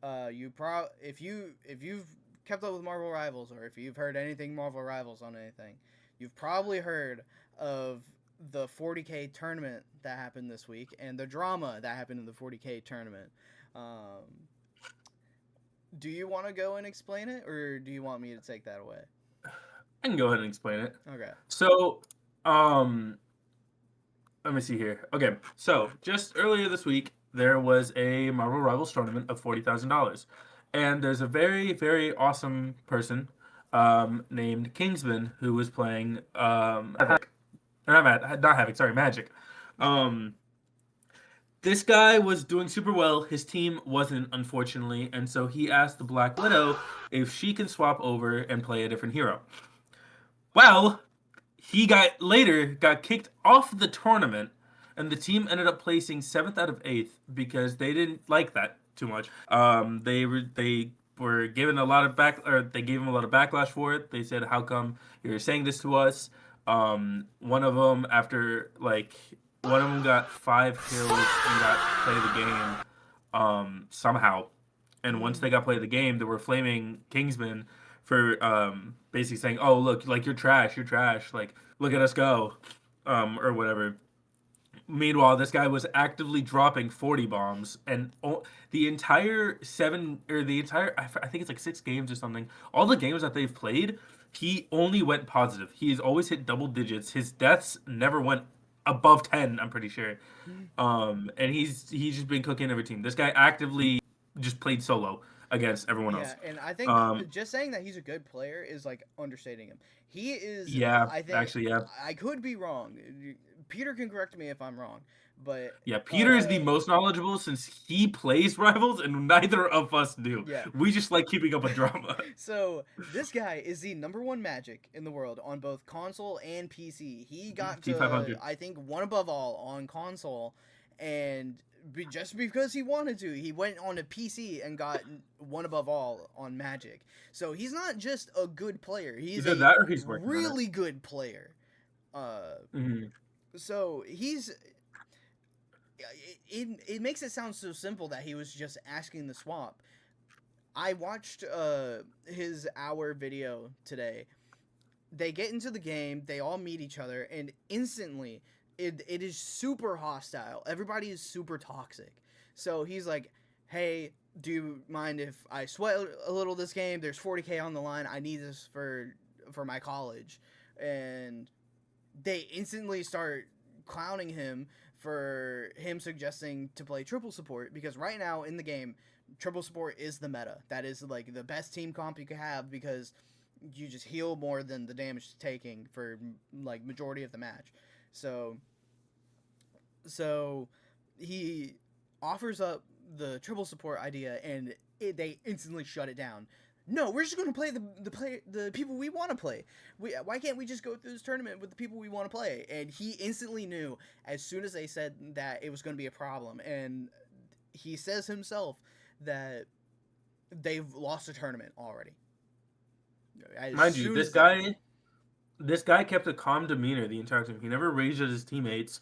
if you've kept up with Marvel Rivals or if you've heard anything Marvel Rivals on anything, you've probably heard of the 40K tournament that happened this week and the drama that happened in the 40K tournament. Um, do you want to go and explain it, or do you want me to take that away? I can go ahead and explain it. Okay. So, um, let me see here. Okay, so just earlier this week, there was a Marvel Rivals tournament of $40,000, and there's a very, very awesome person named Kingsman who was playing Havoc. Not Havoc, sorry, Magic. Um, this guy was doing super well. His team wasn't, unfortunately, and so he asked the Black Widow if she can swap over and play a different hero. Well, he got kicked off the tournament, and the team ended up placing seventh out of eighth because they didn't like that too much. They were given a lot of they gave him a lot of backlash for it. They said, "How come you're saying this to us?" One of them one of them got 5 kills and got to play the game somehow. And once they Mm. got play the game, they were flaming Kingsman for basically saying, "Oh, look, like you're trash. Like look at us go," or whatever. Meanwhile, this guy was actively dropping 40 bombs, and the entire I think it's like 6 games or something. All the games that they've played, he only went positive. He's always hit double digits. His deaths never went above 10. I'm pretty sure. And he's just been cooking every team. This guy actively just played solo against everyone Yeah, else. and I think Um, just saying that he's a good player is like understating him. He is. yeah, I think actually, yeah. I could be wrong. Peter can correct me if I'm wrong, but Yeah, Peter is the most knowledgeable since he plays Rivals, and neither of us do. yeah. We just like keeping up with drama. So this guy is the number one Magic in the world on both console and PC. He got to, T500. I think, one above all on console, and just because he wanted to, he went on a PC and got one above all on Magic. So he's not just a good player; he's Either a that or he's working on it. really good player. Uh, Hmm. so it makes it sound so simple that he was just asking the swap. I watched his hour video today. They get into the game, they all meet each other, and instantly it is super hostile. Everybody is super toxic. So he's like, "Hey, do you mind if I sweat a little this game? There's 40K on the line. I need this for my college." And they instantly start clowning him for him suggesting to play triple support because right now in the game triple support is the meta. That is like the best team comp you could have because you just heal more than the damage taking for like majority of the match. So So he offers up the triple support idea, and they instantly shut it down. No, we're just going to play the people we want to play. Why can't we just go through this tournament with the people we want to play? And he instantly knew as soon as they said that it was going to be a problem. And he says himself that they've lost a tournament already. As Mind you, soon this as they, guy this guy kept a calm demeanor the entire time. He never raged at his teammates.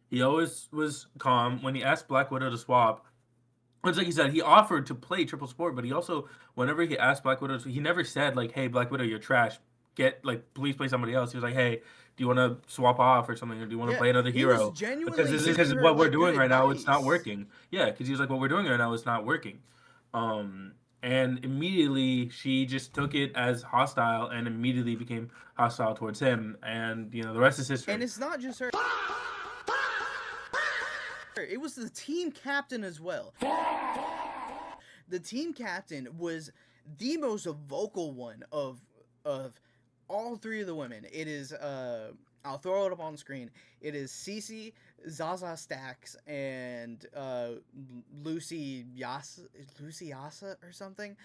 He always was calm. When he asked Black Widow to swap, it's like he said, he offered to play triple sport, but he also, whenever he asked Black Widow, he never said like, "Hey, Black Widow, you're trash. Please play somebody else." He was like, "Hey, do you want to swap off or something, or do you want to yeah, play another he was hero?" genuinely giving Because her what we're like good doing right now, it's not advice. working. Yeah, because he was like, "What we're doing right now, it's not working." And immediately she just took it as hostile and immediately became hostile towards him. And the rest is And history. it's not just her. It was the team captain as well. The team captain was the most vocal one of all three of the women. It is I'll throw it up on screen. It is Cece, Zaza Stacks, and Lucy Yasa or something.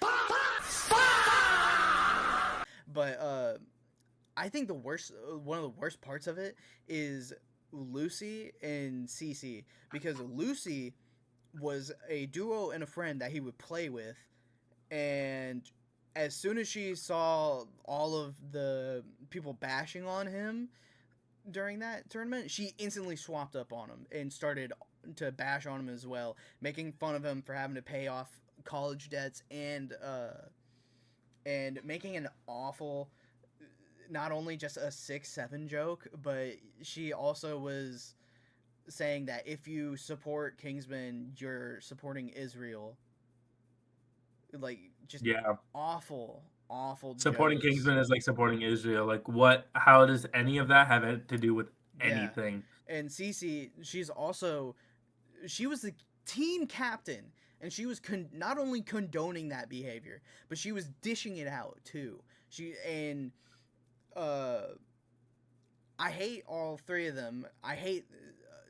But I think one of the worst parts of it is Lucy and Cece, because Lucy was a duo and a friend that he would play with, and as soon as she saw all of the people bashing on him during that tournament, she instantly swapped up on him and started to bash on him as well, making fun of him for having to pay off college debts, and making an awful, not only just a 6-7 joke, but she also was saying that if you support Kingsman, you're supporting Israel. Like, just Yeah. awful, awful Supporting jokes. Kingsman is like supporting Israel. Like, what? How does any of that have to do with Yeah. anything? And Cece, she was the team captain, and she was not only condoning that behavior, but she was dishing it out too. Uh, I hate all three of them. I hate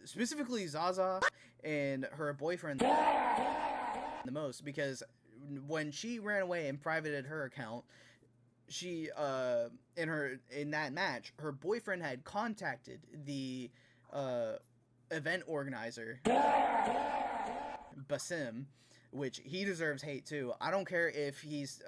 specifically Zaza and her boyfriend the most, because when she ran away and privated her account, she in that match, her boyfriend had contacted the uh event organizer, Basim, which he deserves hate too. I don't care if he's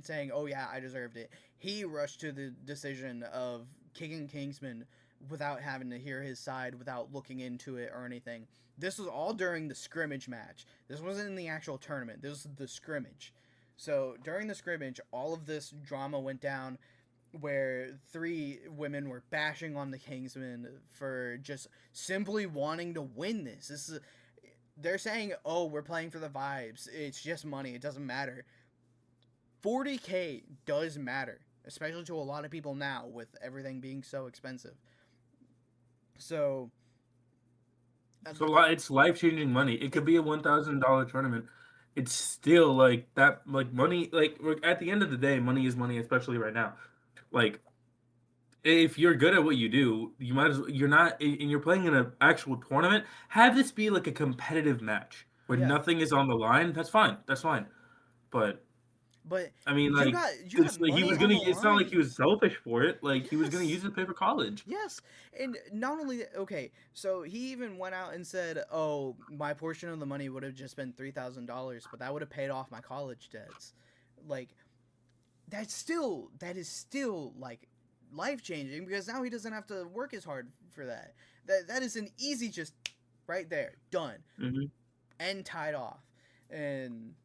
saying, "Oh yeah, I deserved it." He rushed to the decision of kicking Kingsman without having to hear his side, without looking into it or anything. This was all during the scrimmage match. This wasn't in the actual tournament. This was the scrimmage. So during the scrimmage, all of this drama went down, where three women were bashing on the Kingsmen for just simply wanting to win this. They're saying, "Oh, we're playing for the vibes. It's just money. It doesn't matter." 40K does matter, especially to a lot of people now with everything being so expensive. So, It's life changing money. It could be a $1,000 tournament. It's still like that. Like money. Like at the end of the day, money is money, especially right now. Like if you're good at what you do, you might as well, you're not and you're playing in an actual tournament, have this be like a competitive match where yeah. nothing is on the line. That's fine. That's fine. But But I mean, like, you got it's like he money was on gonna. the It's not like line. he was selfish for it. Like he was gonna Yes. use it to pay for college. Yes, and not only that, okay, so he even went out and said, "Oh, my portion of the money would have just been $3,000, but that would have paid off my college debts." Like, that is still like life changing, because now he doesn't have to work as hard for that. That is an easy, just right there, done, Hmm. and tied off, and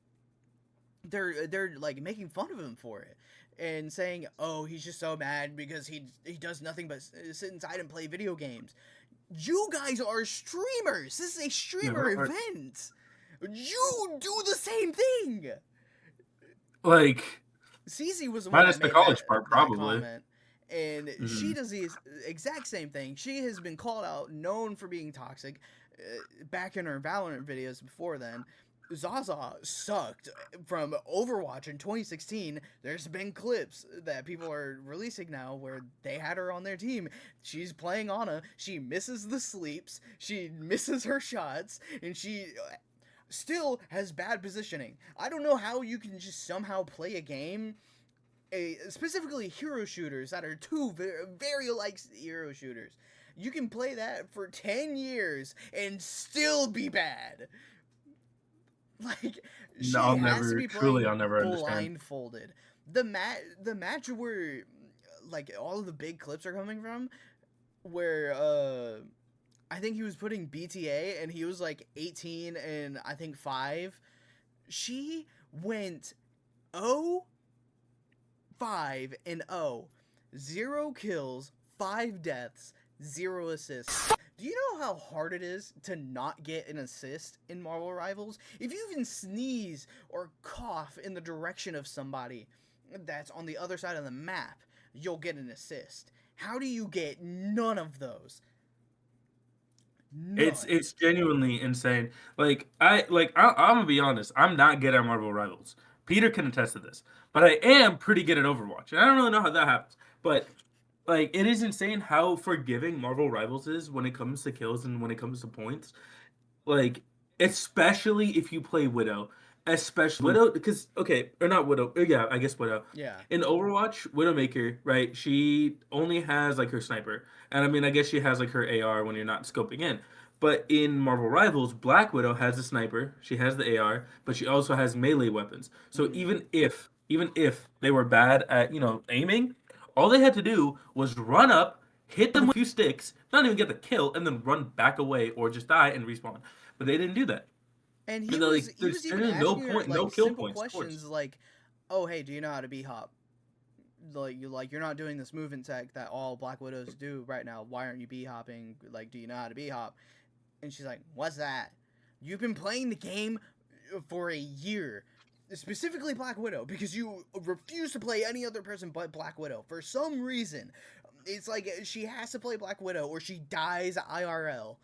they're like making fun of him for it and saying, "Oh, he's just so mad because he does nothing but sit inside and play video games." You guys are streamers. This is a Yeah, streamer event. You do the same thing. like Cece was the one that minus the made college part, that probably. comment, and she Hmm. does the exact same thing. She has been called out, known for being toxic, back in her Valorant videos before then, Zaza sucked from Overwatch in 2016. There's been clips that people are releasing now where they had her on their team. She's playing Ana. She misses the sleeps. She misses her shots, and she still has bad positioning. I don't know how you can just somehow play a game, specifically hero shooters that are two very alike hero shooters. You can play that for 10 years and still be bad. Like, No, she I'll has to never, be truly, playing I'll never understand. blindfolded. The match where like all of the big clips are coming from, where I think he was putting BTA and he was like 18 and I think 5. She went 0-5-0, 0 kills, 5 deaths, 0 assists. Do you know how hard it is to not get an assist in Marvel Rivals? If you even sneeze or cough in the direction of somebody that's on the other side of the map, you'll get an assist. How do you get none of those? None. It's genuinely insane. I'm gonna be honest. I'm not good at Marvel Rivals. Peter can attest to this, but I am pretty good at Overwatch, and I don't really know how that happens. But like, it is insane how forgiving Marvel Rivals is when it comes to kills and when it comes to points. Like, especially if you play Widow, especially Widow, because okay, or not Widow, yeah, I guess Widow. Yeah. In Overwatch, Widowmaker, right? She only has like her sniper, and I mean, I guess she has like her AR when you're not scoping in. But in Marvel Rivals, Black Widow has a sniper, she has the AR, but she also has melee weapons. So Mm. even if they were bad at aiming, all they had to do was run up, hit them with a few sticks, not even get the kill, and then run back away or just die and respawn. But they didn't do that. And And like, he there's was even really no asking her point, no like kill simple points, of course. questions like, "Oh, hey, do you know how to B hop? You're not doing this move in tech that all Black Widows do right now. Why aren't you B hopping? Like, do you know how to B hop?" And she's like, "What's that? You've been playing the game for a year." Specifically Black Widow, because you refuse to play any other person but Black Widow. For some reason, it's like she has to play Black Widow or she dies IRL.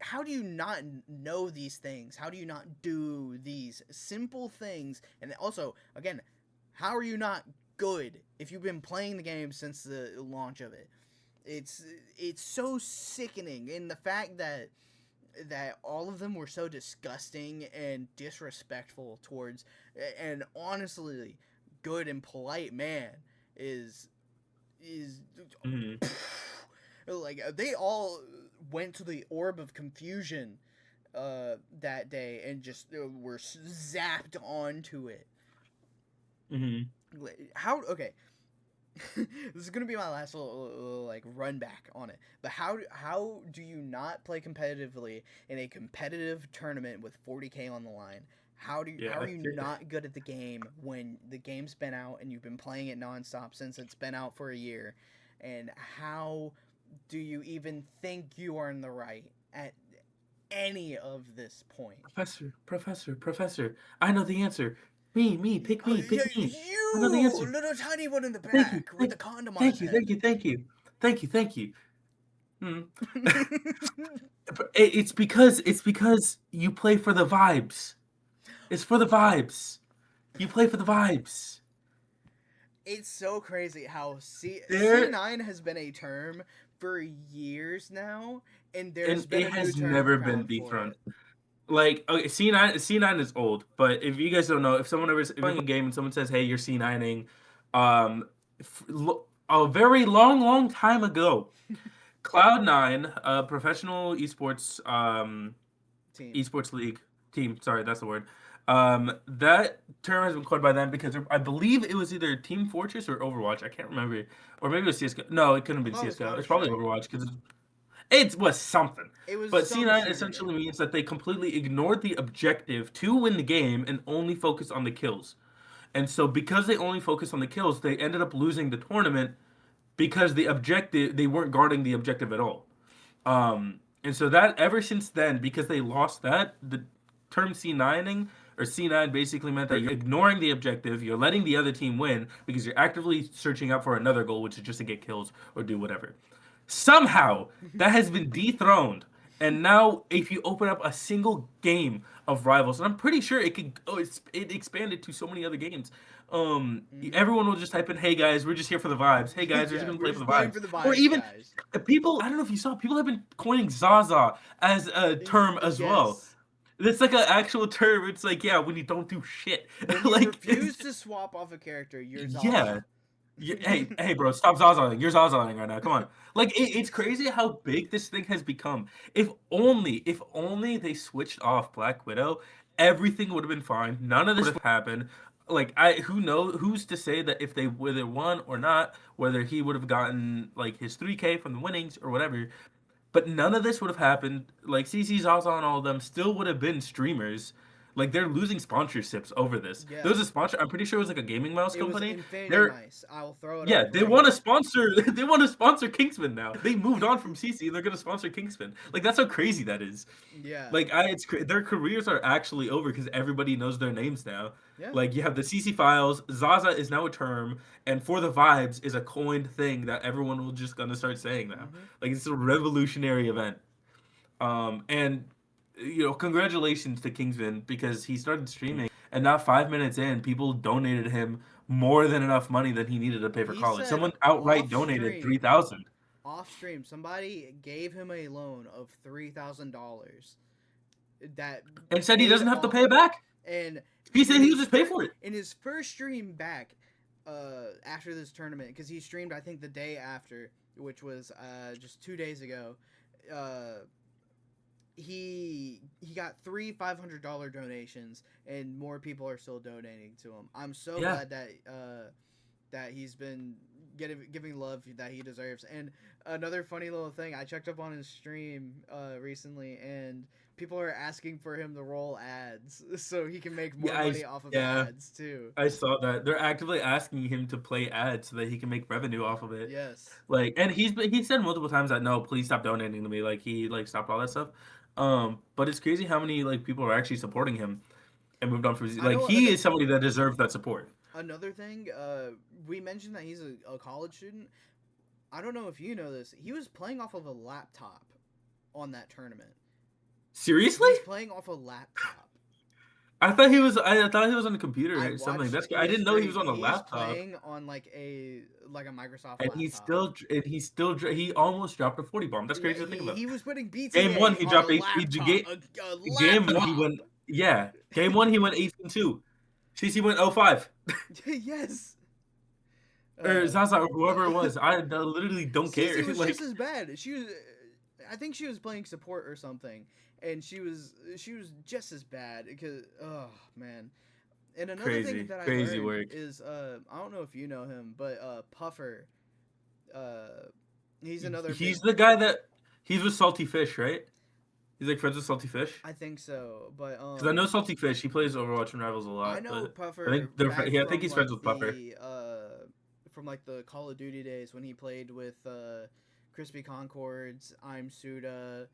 How do you not know these things? How do you not do these simple things? And also, again, how are you not good if you've been playing the game since the launch of it? It's it's so sickening, and the fact that all of them were so disgusting and disrespectful towards an honestly good and polite man is Hmm. like they all went to the orb of confusion that day and just were zapped onto it. Hmm. How okay? This is gonna be my last little like run back on it. But how do you not play competitively in a competitive tournament with 40K on the line? How are Yeah. you not good at the game when the game's been out and you've been playing it nonstop since it's been out for a year? And how do you even think you are in the right at any of this point? Professor, I know the answer. Pick me. I know the You answer. little tiny one in the Thank you, back with the condom on his thank you, thank head. you, thank you, thank you, thank you. Hmm. It's because you play for the vibes. It's for the vibes. You play for the vibes. It's so crazy how There C9 has been a term for years now, and there's and been it a new has term never been crowned for dethroned. it. Like, okay, C9 is old, but if you guys don't know, if someone ever if you're playing a game and someone says, "Hey, you're C9ing," a very long time ago, Cloud9, a professional Team. esports league team. Sorry, that's the word. That term has been coined by them because I believe it was either Team Fortress or Overwatch. I can't remember, or maybe it was CS:GO. No, it couldn't have I been thought it was CS:GO. Counter It's probably Strike. Overwatch because it was something. It was But some C9 shooter game. essentially means that they completely ignored the objective to win the game and only focused on the kills. And so because they only focused on the kills, they ended up losing the tournament because they weren't guarding the objective at all. And so that ever since then, because they lost that, the term C9ing or C9 basically meant that you're ignoring the objective, you're letting the other team win because you're actively searching out for another goal, which is just to get kills or do whatever. Somehow that has been dethroned, And now, if you open up a single game of Rivals, and I'm pretty sure it could, it expanded to so many other games. Mm-hmm. Everyone will just type in, "Hey guys, we're just here for the vibes. Hey guys, we're just Yeah, gonna we're play for just the playing vibes." for the Or vibes, even guys. people, I don't know if you saw, people have been coining Zaza as a term as well. Yes. It's like an actual term. It's like, yeah, when you don't do shit, When you like, refuse to swap off a character, you're yeah. Zaza. Hey, bro, stop zazaing. You're zazaing right now. Come on. Like, it's crazy how big this thing has become. If only they switched off Black Widow, everything would have been fine. None of this would have happened. Like, who's to say that if they whether won or not, whether he would have gotten like his 3K from the winnings or whatever. But none of this would have happened. Like CC, Zaza, and all of them still would have been streamers. Like they're losing sponsorships over this. There Yeah. was a sponsor. I'm pretty sure it was like a gaming mouse It was company. Infinity They're Mice. I will throw it yeah, up they right want to here. sponsor. They want to sponsor Kingsman now. They moved on from CC. They're gonna sponsor Kingsman. Like that's how crazy that is. Yeah. Like their careers are actually over because everybody knows their names now. Yeah. Like you have the CC files. Zaza is now a term, and for the vibes is a coined thing that everyone will just gonna start saying now. Mm-hmm. Like it's a revolutionary event. And congratulations to Kingsman because he started streaming, and not 5 minutes in, people donated him more than enough money that he needed to pay for He college. said Someone outright off donated stream, 3,000 off stream, somebody gave him a loan of $3,000 that and said he paid doesn't have to pay it off. back. And He said in he would his just pay for it. in his first stream back, after this tournament, because he streamed I think the day after, which was just 2 days ago. He got three $500 donations, and more people are still donating to him. I'm so Yeah, glad that he's been giving love that he deserves. And another funny little thing, I checked up on his stream recently, and people are asking for him to roll ads so he can make more yeah, money off of yeah. ads too. I saw that they're actively asking him to play ads so that he can make revenue off of it. Yes. Like, and he said multiple times that no, please stop donating to me. Like he like stopped all that stuff. But it's crazy how many like people are actually supporting him and moved on from I like know he is somebody that deserves that support. another thing. We mentioned that he's a college student. I don't know if you know this. He was playing off of a laptop on that tournament. Seriously? He's playing off a laptop. I thought he was on a computer I or something. watched I his didn't know he stream. was on a He's laptop. playing on like a Microsoft And laptop. he almost dropped a 40 bomb. That's Yeah, crazy to think about. he was putting Game one BTA he on a dropped laptop. A game one he laptop. went yeah. Game one he went 18-2. CC went 0-5. Yes. Or Uh, Zaza or whoever it was. I literally don't care. Cece was Like just as bad. She was, I think she was playing support or something, and she was just as bad because oh man. And another thing that I crazy learned work. is I don't know if you know him, but Puffer, uh, he's another big. He's the guy that he's with Salty Fish, right? He's like friends with Salty Fish. I think so, but Because I know Salty Fish. He plays Overwatch and Rivals a I lot, know but I Puffer think they're back yeah. I think he's friends with Puffer. from like the Call of Duty days when he played with Crispy Concords, I'm Suda,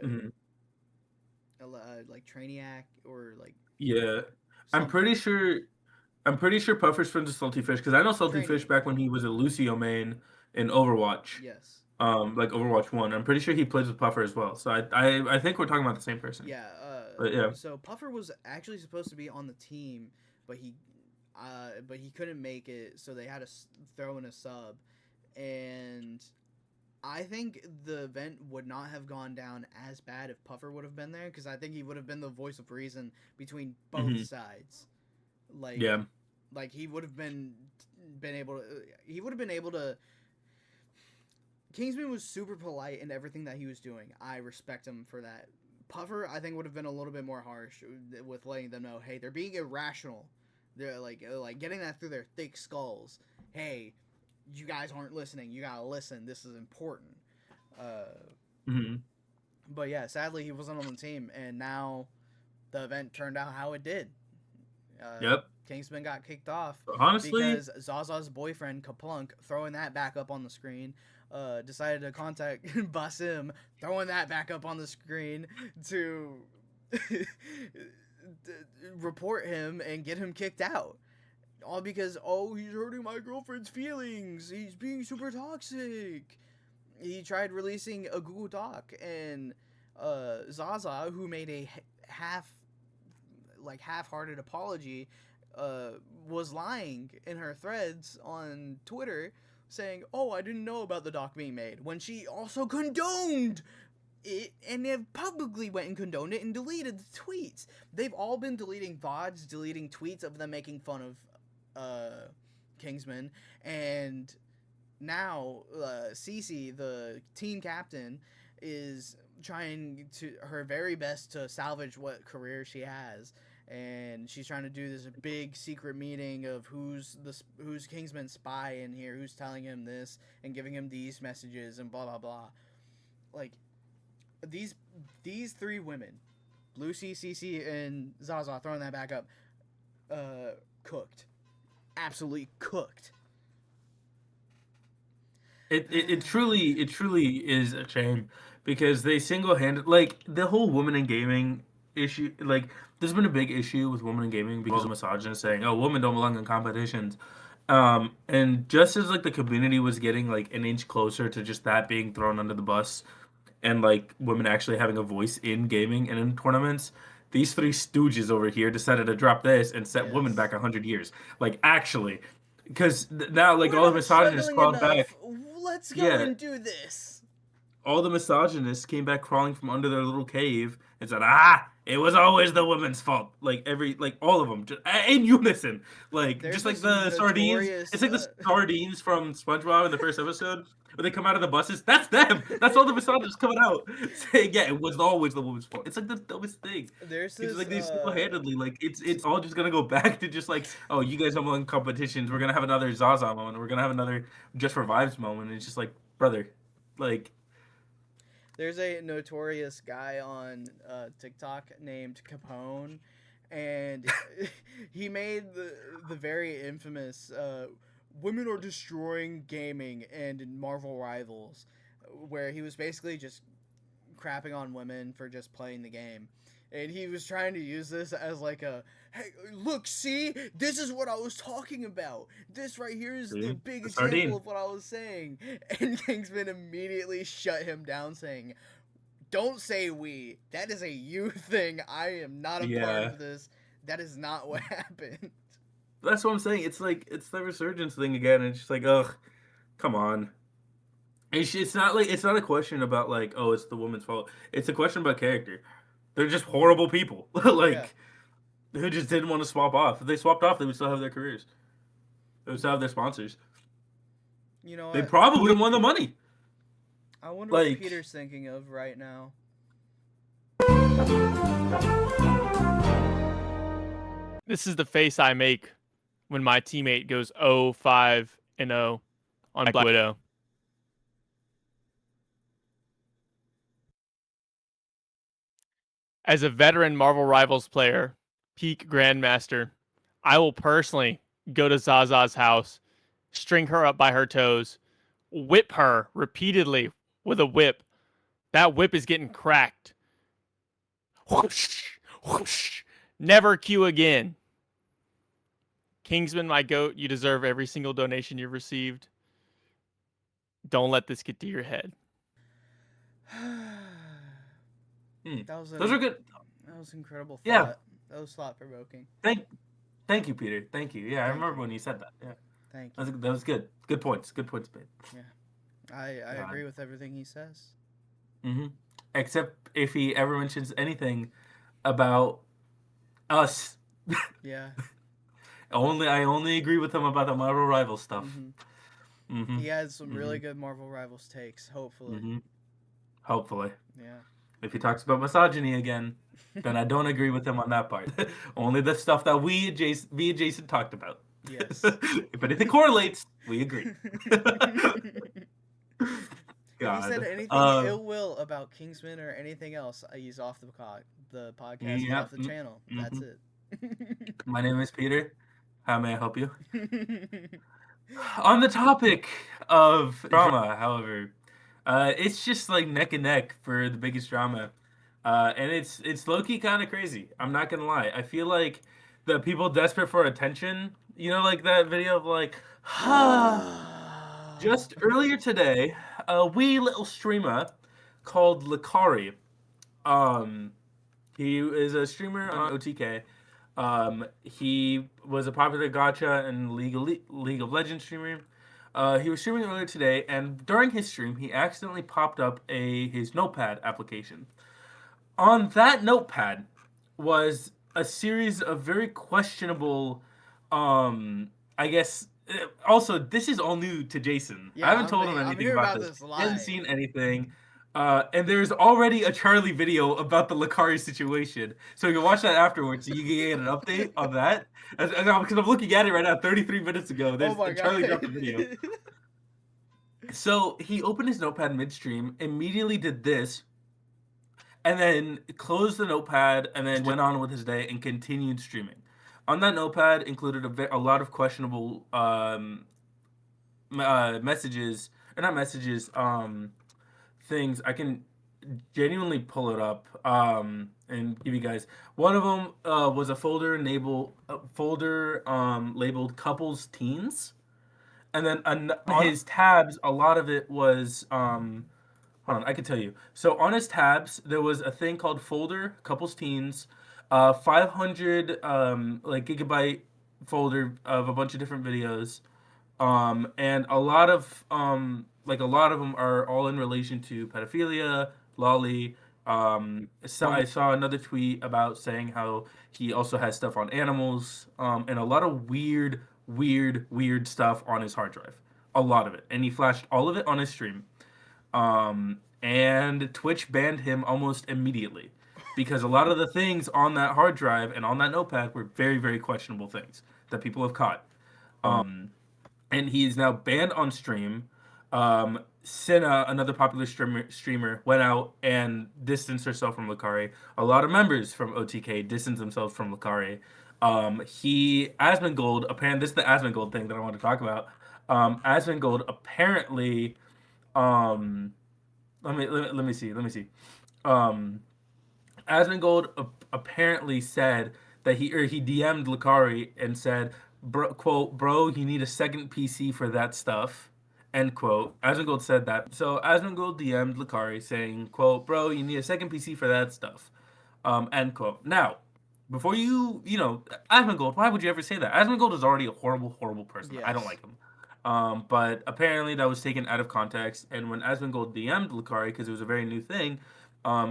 Hmm. like Trainiac or like Yeah, I'm something. pretty sure. I'm pretty sure Puffer's friends with Salty Fish because I know Salty Fish Trainiac. back when he was a Lucio main in Overwatch. Yes. Like Overwatch 1. I'm pretty sure he plays with Puffer as well. So I think we're talking about the same person. Yeah. But yeah. So Puffer was actually supposed to be on the team, but he couldn't make it, so they had to throw in a sub, and I think the event would not have gone down as bad if Puffer would have been there, because I think he would have been the voice of reason between both Hmm. sides. Like, Yeah. like he would have been able to. He would have been able to. Kingsman was super polite in everything that he was doing. I respect him for that. Puffer, I think, would have been a little bit more harsh with letting them know, hey, they're being irrational. They're like getting that through their thick skulls. Hey, you guys aren't listening. You gotta listen. This is important. Hmm. But yeah, sadly he wasn't on the team, and now the event turned out how it did. Yep. Kingsman got kicked off Honestly, because Zaza's boyfriend Kaplunk, throwing that back up on the screen, decided to contact Basim, throwing that back up on the screen to report him and get him kicked out. All because, oh, he's hurting my girlfriend's feelings. He's being super toxic. he tried releasing a Google Doc, and Zaza, who made a half-hearted apology, was lying in her threads on Twitter, saying, "Oh, I didn't know about the doc being made," when she also condoned it, and they publicly went and condoned it and deleted the tweets. They've all been deleting VODs, deleting tweets of them making fun of Kingsman, and now Cece, the team captain, is trying her very best to salvage what career she has, and she's trying to do this big secret meeting of who's Kingsman's spy in here, who's telling him this and giving him these messages and blah blah blah. Like these three women, Lucy, Cece, and Zaza, throwing that back up, cooked, absolutely cooked. It truly is a shame because they single-handed, like, the whole women in gaming issue. Like, there's been a big issue with women in gaming because of misogynists saying, "Oh, women don't belong in competitions," and just as like the community was getting like an inch closer to just that being thrown under the bus, and like women actually having a voice in gaming and in tournaments, these three stooges over here decided to drop this and set women back 100 years. Like, actually, because now like We're all the not misogynists struggling crawled enough. back. Let's go Yeah, and do this. all the misogynists came back crawling from under their little cave and said, "Ah, it was always the woman's fault." Like all of them, just in unison. Like There's just like this the sardines. notorious. It's like the sardines from SpongeBob in the first episode where they come out of the buses. That's them. That's all the misogynists coming out saying, "Yeah, it was always the woman's fault." It's like the dumbest thing. There's It's this. like they single-handedly, like it's all just gonna go back to just like, oh, you guys don't belong competitions. We're gonna have another Zaza moment. We're gonna have another Just for Vibes moment. And it's just like, brother, like. There's a notorious guy on TikTok named Capone, and he made the very infamous "Women are destroying gaming" and Marvel Rivals, where he was basically just crapping on women for just playing the game. And he was trying to use this as like a, hey, look, see, this is what I was talking about. This right here is the big The example sardine. of what I was saying. And Kingsman immediately shut him down, saying, "Don't say we. That is a you thing. I am not a part Yeah. of this. That is not what happened." That's what I'm saying. It's like it's the resurgence thing again. It's just like, ugh, come on. It's not like it's not a question about like, oh, it's the woman's fault. It's a question about character. They're just horrible people. Yeah. Like, who just didn't want to swap off. If they swapped off, they would still have their careers. They would still have their sponsors. You know They what? probably would have won the money. I wonder what Like, Peter's thinking of right now. This is the face I make when my teammate goes 0-5-0 on Black Widow. As a veteran Marvel Rivals player, peak Grandmaster, I will personally go to Zaza's house, string her up by her toes, whip her repeatedly with a whip. That whip is getting cracked. Whoosh, whoosh. Never cue again. Kingsman, my goat, you deserve every single donation you've received. Don't let this get to your head. Those are good. That was incredible thought. Yeah. That was thought provoking. Thank you, Peter. Thank you. Yeah, I remember when you said that. Yeah. Thank you. That was good. Good points. Good points, babe. Yeah. I agree with everything he says. Mm-hmm. Except if he ever mentions anything about us. Yeah. I only agree with him about the Marvel Rival stuff. Mm-hmm. Mm-hmm. He has some really good Marvel Rivals takes, hopefully. Mm-hmm. Hopefully. Yeah. If he talks about misogyny again, then I don't agree with him on that part. Only the stuff that me and Jason talked about. Yes. If anything correlates, we agree. If he said anything ill will about Kingsman or anything else, he's off the podcast, he's off the channel. Mm-hmm. That's it. My name is Peter. How may I help you? On the topic of drama, however, it's just like neck and neck for the biggest drama. And it's low-key kind of crazy. I'm not going to lie. I feel like the people desperate for attention, you know, like that video of like, Just earlier today, a wee little streamer called Lakari. Um, he is a streamer on OTK. He was a popular gacha and League of Legends streamer. He was streaming earlier today, and during his stream, he accidentally popped up his Notepad application. On that Notepad was a series of very questionable, I guess. Also, this is all new to Jason. I Yeah, haven't told him I'm anything hearing about about this. this He hasn't live. seen anything. And there's already a Charlie video about the Lakari situation. So you can watch that afterwards so you can get an update on that. Because I'm looking at it right now, 33 minutes ago. Oh There's my god. Charlie dropped a video. So he opened his notepad midstream, immediately did this, and then closed the notepad and then went on with his day and continued streaming. On that notepad included a lot of questionable messages, or not messages, things. I can genuinely pull it up and give you guys. One of them was a folder labeled couples teens, and then on his tabs, a lot of it was hold on, I can tell you. So on his tabs, there was a thing called folder couples teens, 500 like gigabyte folder of a bunch of different videos, and a lot of a lot of them are all in relation to pedophilia, lolly. I saw another tweet about saying how he also has stuff on animals, and a lot of weird stuff on his hard drive. A lot of it, and he flashed all of it on his stream. And Twitch banned him almost immediately because a lot of the things on that hard drive and on that notepad were very questionable things that people have caught. And he is now banned on stream. Cinna, another popular streamer, went out and distanced herself from Lakari. A lot of members from OTK distanced themselves from Lakari. Asmongold, apparently, this is the Asmongold thing that I want to talk about. Asmongold apparently, let me see. Asmongold apparently said that he DM'd Lakari and said, quote, bro, you need a second PC for that stuff, end quote. Asmongold said that. So Asmongold DM'd Lakari saying, quote, bro, you need a second PC for that stuff, end quote. Now, before Asmongold, why would you ever say that? Asmongold is already a horrible person. I don't Yes. like him. But apparently that was taken out of context, and when Asmongold DM'd Lakari, because it was a very new thing,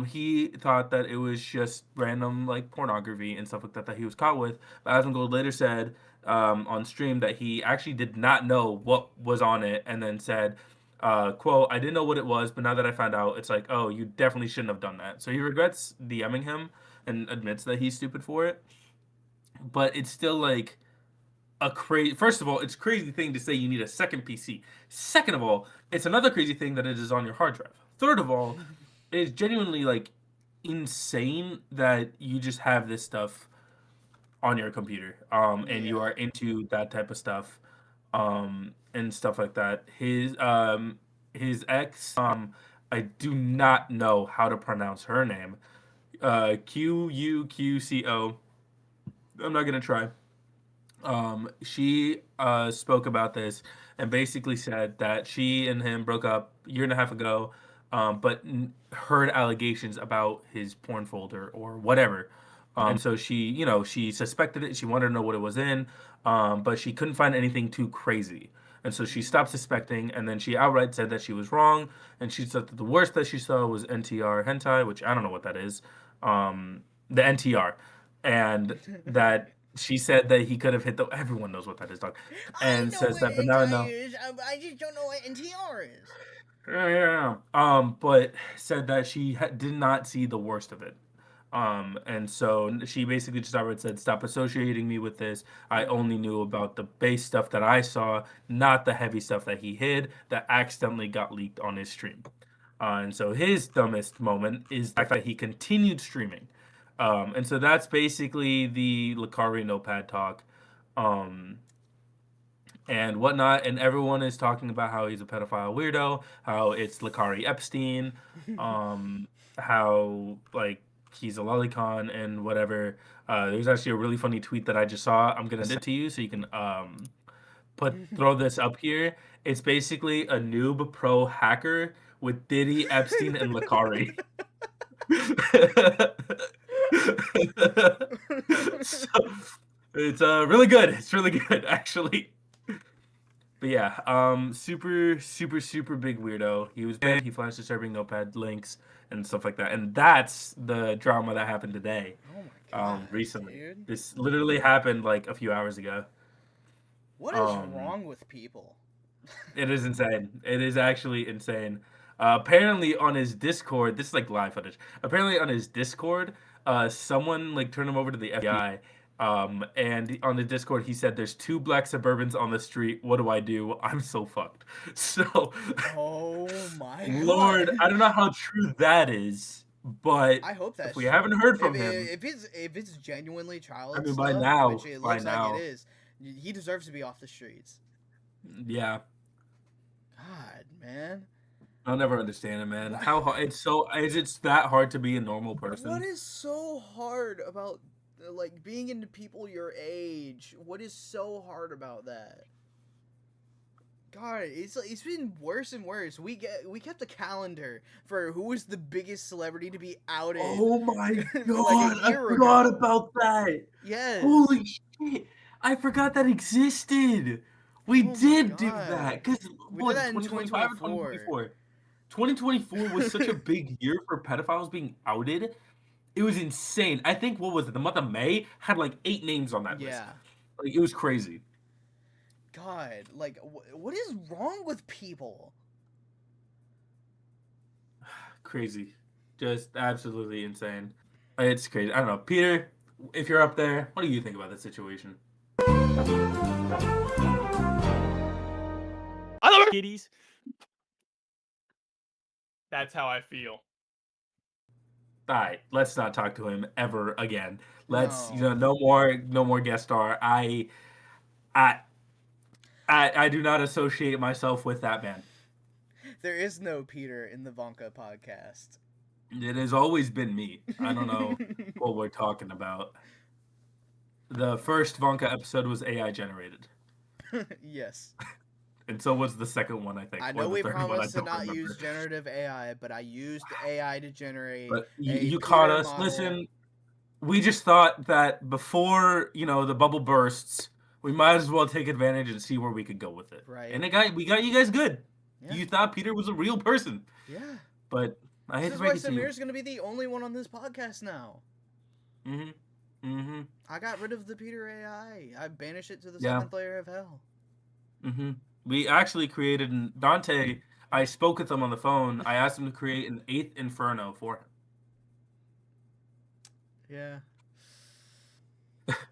he thought that it was just random like pornography and stuff like that he was caught with. But Asmongold later said on stream that he actually did not know what was on it, and then said, quote, I didn't know what it was, but now that I found out, it's like, oh, you definitely shouldn't have done that. So he regrets DMing him and admits that he's stupid for it. But it's still like a crazy. First of all, it's a crazy thing to say you need a second PC. Second of all, it's another crazy thing that it is on your hard drive. Third of all, it is genuinely like insane that you just have this stuff on your computer, and you Yeah. are into that type of stuff, and stuff like that. His ex, I do not know how to pronounce her name. Quuqco. I'm not gonna try. She spoke about this and basically said that she and him broke up a year and a half ago, but heard allegations about his porn folder or whatever. And so she suspected it. She wanted to know what it was in, but she couldn't find anything too crazy. And so she stopped suspecting, and then she outright said that she was wrong. And she said that the worst that she saw was NTR hentai, which I don't know what that is. The NTR, and that she said that he could have hit the. Everyone knows what that is, dog. I And know says what that, but now I hentai know. is. I just don't know what NTR is. Yeah. But said that she did not see the worst of it. And so she basically just outright said, "Stop associating me with this. I only knew about the base stuff that I saw, not the heavy stuff that he hid that accidentally got leaked on his stream." And so his dumbest moment is the fact that he continued streaming. And so that's basically the Lakari Notepad talk. Um, and whatnot, and everyone is talking about how he's a pedophile weirdo, how it's Lakari Epstein, um, how like he's a lolicon and whatever. There's actually a really funny tweet that I just saw. I'm gonna send it to you so you can throw this up here. It's basically a noob pro hacker with Diddy, Epstein, and Lakari. So, it's really good. It's really good, actually. But yeah, super, super, super big weirdo. He was banned. He flashed disturbing Notepad links and stuff like that. And that's the drama that happened today. Oh my god, Recently. dude. This literally happened like a few hours ago. What is wrong with people? It is insane. It is actually insane. Apparently on his Discord, this is like live footage. Apparently on his Discord, someone like turned him over to the FBI. And on the Discord, he said, "There's two black Suburbans on the street. What do I do? I'm so fucked." So, Oh my Lord, god. I don't know how true that is, but I hope that's if we true. haven't heard from him, If it's genuinely child I mean, stuff, which it looks like it is, he deserves to be off the streets. yeah, God, man. I'll never understand it, man. How hard? Is it that hard to be a normal person? What is so hard about like being into people your age? What is so hard about that? God, it's been worse and worse. We kept a calendar for who was the biggest celebrity to be outed. Oh my for god, like a I year forgot ago. about that. Yes. Holy shit. I forgot that existed. We Oh my did do God. that. Because We what, did that in 2025 or 2024. 2024? 2024 was such a big year for pedophiles being outed. It was insane. I think, what was it? The month of May had like 8 names on that list. Yeah. Like, it was crazy. God, like, what is wrong with people? Crazy. Just absolutely insane. It's crazy. I don't know. Peter, if you're up there, what do you think about this situation? I love kitties. That's how I feel. All right, let's not talk to him ever again. Let's, No. no more guest star. I do not associate myself with that man. There is no Peter in the Vonka podcast. It has always been me. I don't know what we're talking about. The first Vonka episode was AI generated. Yes. And so was the second one, I think. I Or know the we third one, I promised to don't not remember. use generative AI, but I used AI to generate But a you caught Peter us. model. Listen, we just thought that before, the bubble bursts, we might as well take advantage and see where we could go with it. Right. And we got you guys good. Yeah. You thought Peter was a real person. Yeah. But I hate This to is break why it to you. Samir's gonna be the only one on this podcast now. I got rid of the Peter AI. I banished it to the seventh layer of hell. We actually created Dante. I spoke with him on the phone. I asked him to create an 8th Inferno for him. Yeah.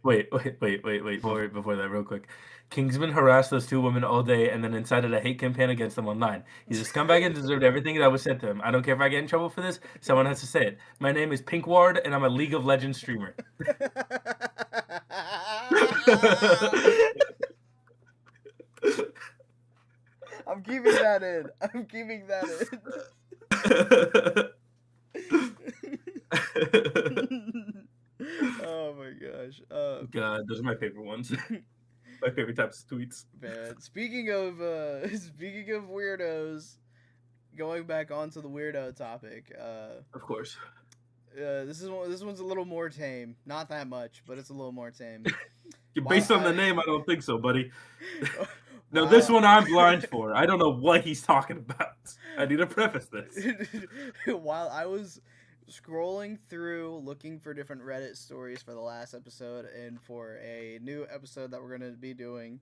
Wait. Before that, real quick. Kingsman harassed those 2 women all day and then incited a hate campaign against them online. He's a scumbag and deserved everything that was said to him. I don't care if I get in trouble for this. Someone has to say it. My name is Pinkward, and I'm a League of Legends streamer. I'm keeping that in. I'm keeping that in. Oh my gosh. God, those are my favorite ones. My favorite types of tweets. Man, speaking of weirdos, going back onto the weirdo topic. Of course. This one's a little more tame. Not that much, but it's a little more tame. Based on the name, I don't think so, buddy. No, Wow. this one I'm blind for. I don't know what he's talking about. I need to preface this. While I was scrolling through looking for different Reddit stories for the last episode and for a new episode that we're going to be doing,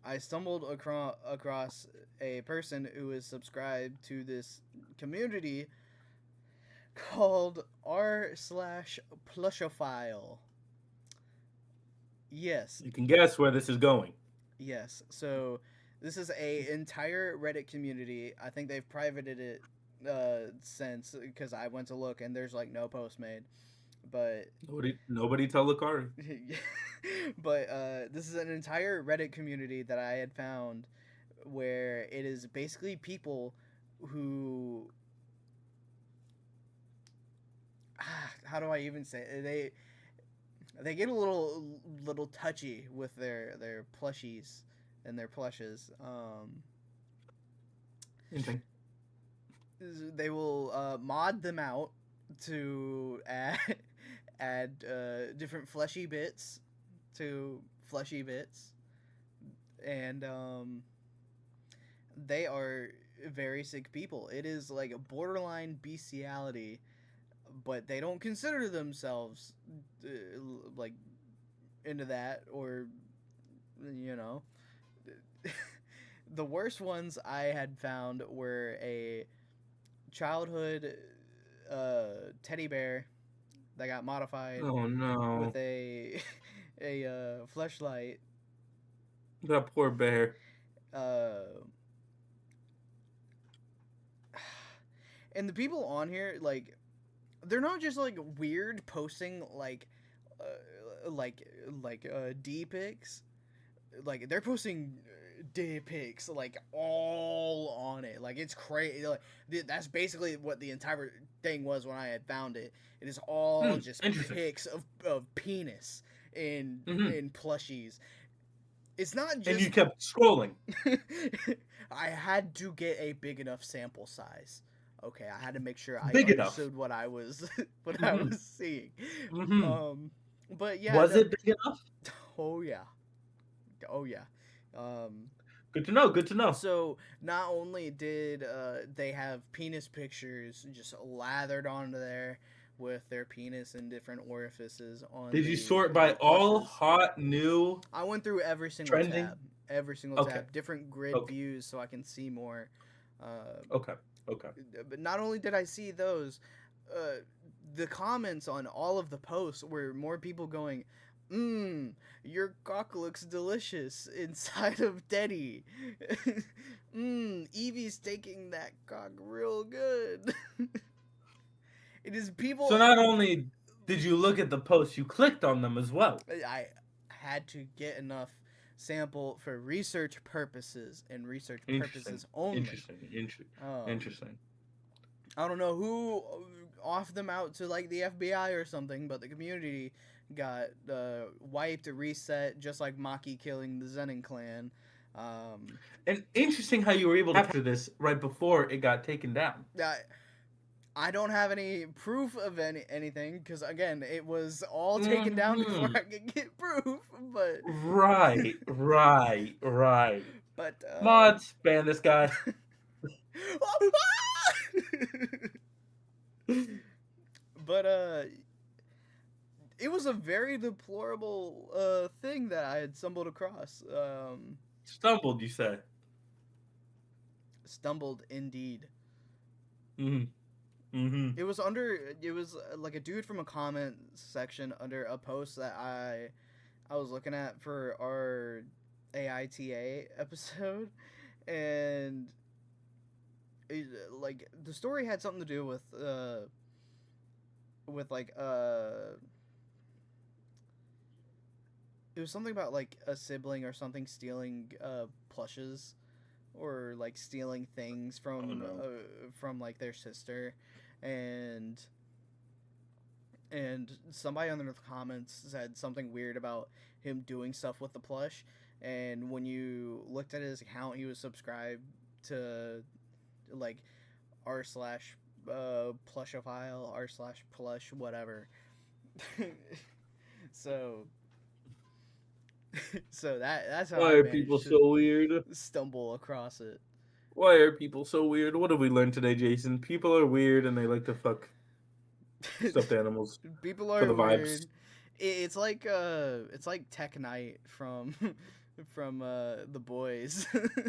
I stumbled across a person who is subscribed to this community called r/Plushophile. Yes. You can guess where this is going. Yes. So this is a entire Reddit community. I think they've privated it since, because I went to look and there's like no post made. But nobody tell Lucari. But this is an entire Reddit community that I had found where it is basically people who how do I even say it? They get a little touchy with their plushies and their plushes. Interesting. They will mod them out to add different fleshy bits to fleshy bits, and they are very sick people. It is like a borderline bestiality, but they don't consider themselves like into that, or you know. The worst ones I had found were a childhood teddy bear that got modified Oh no. with a fleshlight. That poor bear. And the people on here, like, they're not just like weird posting like D pics. Like, they're posting D pics like all on it. Like, it's crazy. Like, that's basically what the entire thing was when I had found it. It is all just interesting. pics of penis in plushies. It's not just. And you kept scrolling. I had to get a big enough sample size. Okay, I had to make sure I Big understood what I was I was seeing. But yeah, Was it big enough? Oh yeah. Good to know. Good to know. So not only did they have penis pictures just lathered onto there with their penis in different orifices on. Did you sort by all hot new? I went through every single trending? tab. Every single tab. Different grid views so I can see more. Okay. But not only did I see those, the comments on all of the posts were more people going, your cock looks delicious inside of Teddy. Evie's taking that cock real good. It is people. So not only did you look at the posts, you clicked on them as well. I had to get enough sample for research purposes and research purposes only. Interesting. I don't know who offed them out to like the FBI or something, but the community got wiped, reset, just like Maki killing the Zenin clan. And interesting how you were able to capture this right before it got taken down. I don't have any proof of anything because again, it was all taken down before I could get proof. But right. But mods ban this guy. But it was a very deplorable thing that I had stumbled across. Stumbled, you say? Stumbled, indeed. It was like a dude from a comment section under a post that I was looking at for our AITA episode, and like the story had something to do with like it was something about like a sibling or something stealing plushes or like stealing things from like their sister, and somebody under the comments said something weird about him doing stuff with the plush, and when you looked at his account, he was subscribed to like r/plushophile r/plush whatever. so that's how Why are people so weird? Stumble across it. Why are people so weird? What have we learned today, Jason? People are weird and they like to fuck stuffed animals. People are for the weird. Vibes. It's like Tech Knight from The Boys.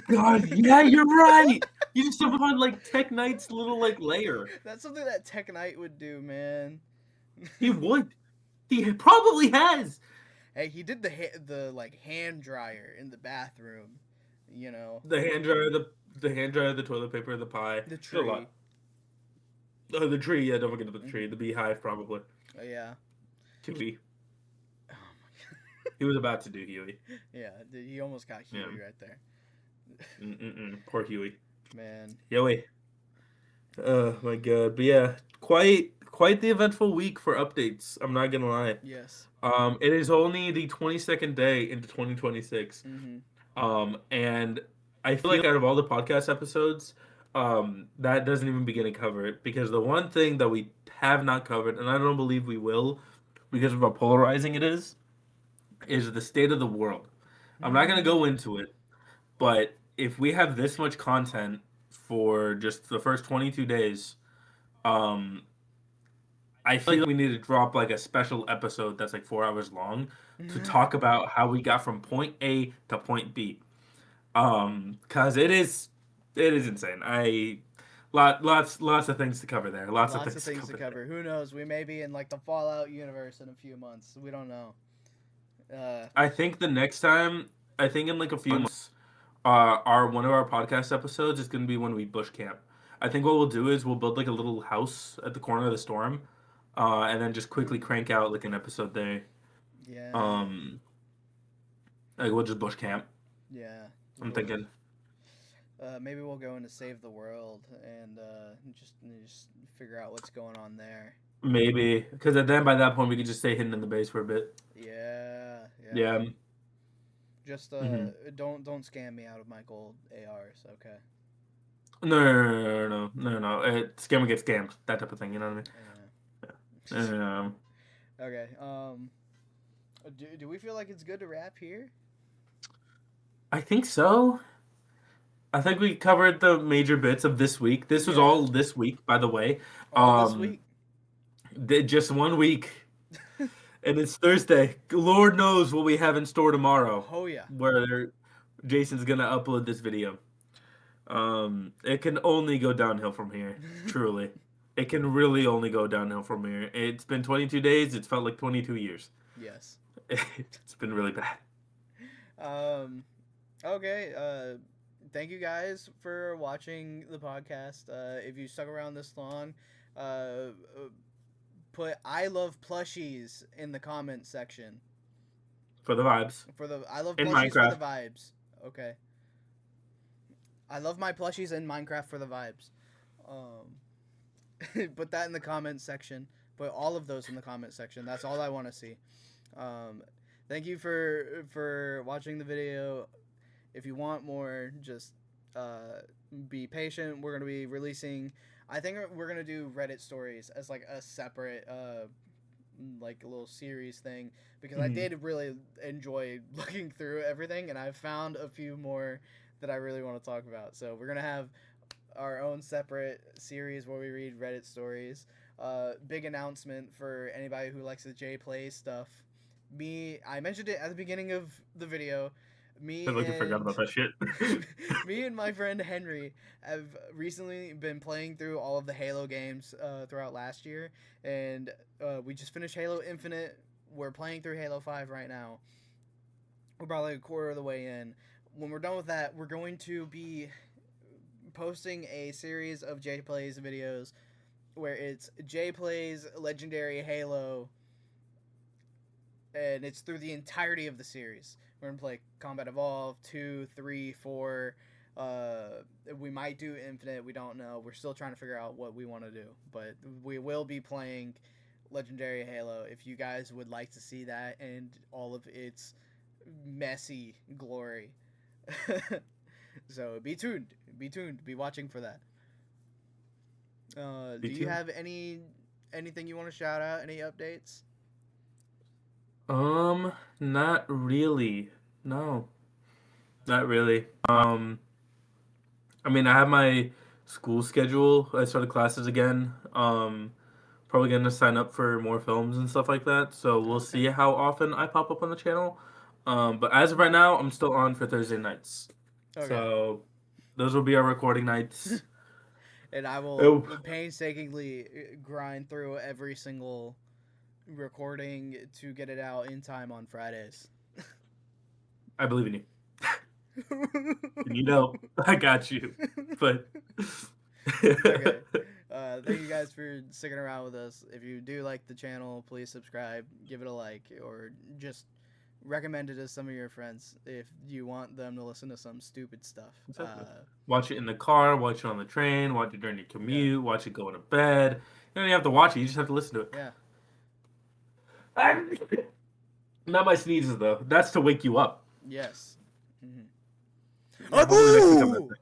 God, yeah, you're right. You just stumbled upon like Tech Knight's little like lair. That's something that Tech Knight would do, man. He would. He probably has. Hey, he did the like hand dryer in the bathroom, you know. The hand dryer, the toilet paper, the pie, the tree. The tree. Yeah, don't forget about the tree. The beehive, probably. Oh yeah. Huey. Oh my god. He was about to do Huey. Yeah, he almost got Huey right there. Poor Huey. Man. Huey. Oh my god. But yeah, quite the eventful week for updates. I'm not gonna lie. Yes. It is only the 22nd day into 2026. And I feel like out of all the podcast episodes, that doesn't even begin to cover it because the one thing that we have not covered, and I don't believe we will, because of how polarizing it is the state of the world. I'm not gonna go into it, but if we have this much content for just the first 22 days, um, I feel like we need to drop like a special episode that's like 4 hours long to talk about how we got from point A to point B. Cause it is insane. Lots of things to cover there. Lots of Lots of things to things to cover cover. there. Who knows? We may be in like the Fallout universe in a few months. We don't know. I think the next time, I think in like a few months, our one of our podcast episodes is gonna be when we bush camp. I think what we'll do is we'll build like a little house at the corner of the storm, and then just quickly crank out like an episode there. Yeah. Um, like we'll just bush camp. Yeah. I'm We'll thinking. maybe we'll go into Save the World and just figure out what's going on there. Maybe because then by that point we could just stay hidden in the base for a bit. Yeah. Yeah. Yeah. Just hmm don't scam me out of my gold ARs, okay? No. Scammer gets scammed. That type of thing. You know what Yeah. I mean? Okay. Do we feel like it's good to wrap here? I think so. I think we covered the major bits of this week. This was Yeah. all this week, by the way. All this week. Just 1 week, and it's Thursday. Lord knows what we have in store tomorrow. Oh yeah. Where Jason's gonna upload this video. It can only go downhill from here. Truly, it can really only go downhill from here. It's been 22 days. It's felt like 22 years. Yes. It's been really bad. Okay. Thank you guys for watching the podcast. If you stuck around this long, put "I love plushies" in the comment section. For the vibes. I love In plushies Minecraft. for the vibes. Okay. I love my plushies in Minecraft for the vibes. Put that in the comment section. Put all of those in the comment section. That's all I want to see. Thank you for watching the video. If you want more, just be patient. We're gonna be releasing. I think we're gonna do Reddit stories as like a separate like a little series thing because I did really enjoy looking through everything and I found a few more that I really want to talk about. So we're gonna have our own separate series where we read Reddit stories. Big announcement for anybody who likes the J Play stuff. I mentioned it at the beginning of the video. I like I forgot about that shit. Me and my friend Henry have recently been playing through all of the Halo games throughout last year, and we just finished Halo Infinite. We're playing through Halo 5 right now. We're probably a quarter of the way in. When we're done with that, we're going to be posting a series of J Plays videos where it's J Plays Legendary Halo, and it's through the entirety of the series. We're going to play Combat Evolved 2, 3, 4. We might do Infinite. We don't know. We're still trying to figure out what we want to do. But we will be playing Legendary Halo if you guys would like to see that and all of its messy glory. So be tuned. Be tuned. Be watching for that. Do you have anything you want to shout out? Any updates? Not really. No. Not really. I mean, I have my school schedule. I started classes again. Probably gonna sign up for more films and stuff like that. So we'll see how often I pop up on the channel. But as of right now, I'm still on for Thursday nights. Okay. So those will be our recording nights. And I will painstakingly grind through every single recording to get it out in time on Fridays. I believe in you. You know, I got you. But okay. Thank you guys for sticking around with us. If you do like the channel, please subscribe, give it a like, or just recommend it to some of your friends if you want them to listen to some stupid stuff. Exactly. Watch it in the car, watch it on the train, watch it during your commute, watch it going to bed. You don't even have to watch it, you just have to listen to it. Yeah. Not my sneezes though. That's to wake you up. Yes. Mm-hmm. Yeah, hopefully next week I'm not Aboo! there.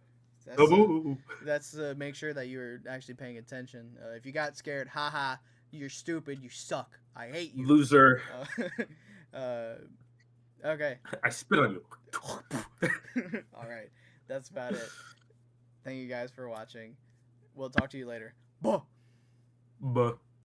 That's Aboo. that's make sure that you're actually paying attention. If you got scared, haha, you're stupid. You suck. I hate you. Loser. Okay. I spit on you. All right. That's about it. Thank you guys for watching. We'll talk to you later. Bye. Buh.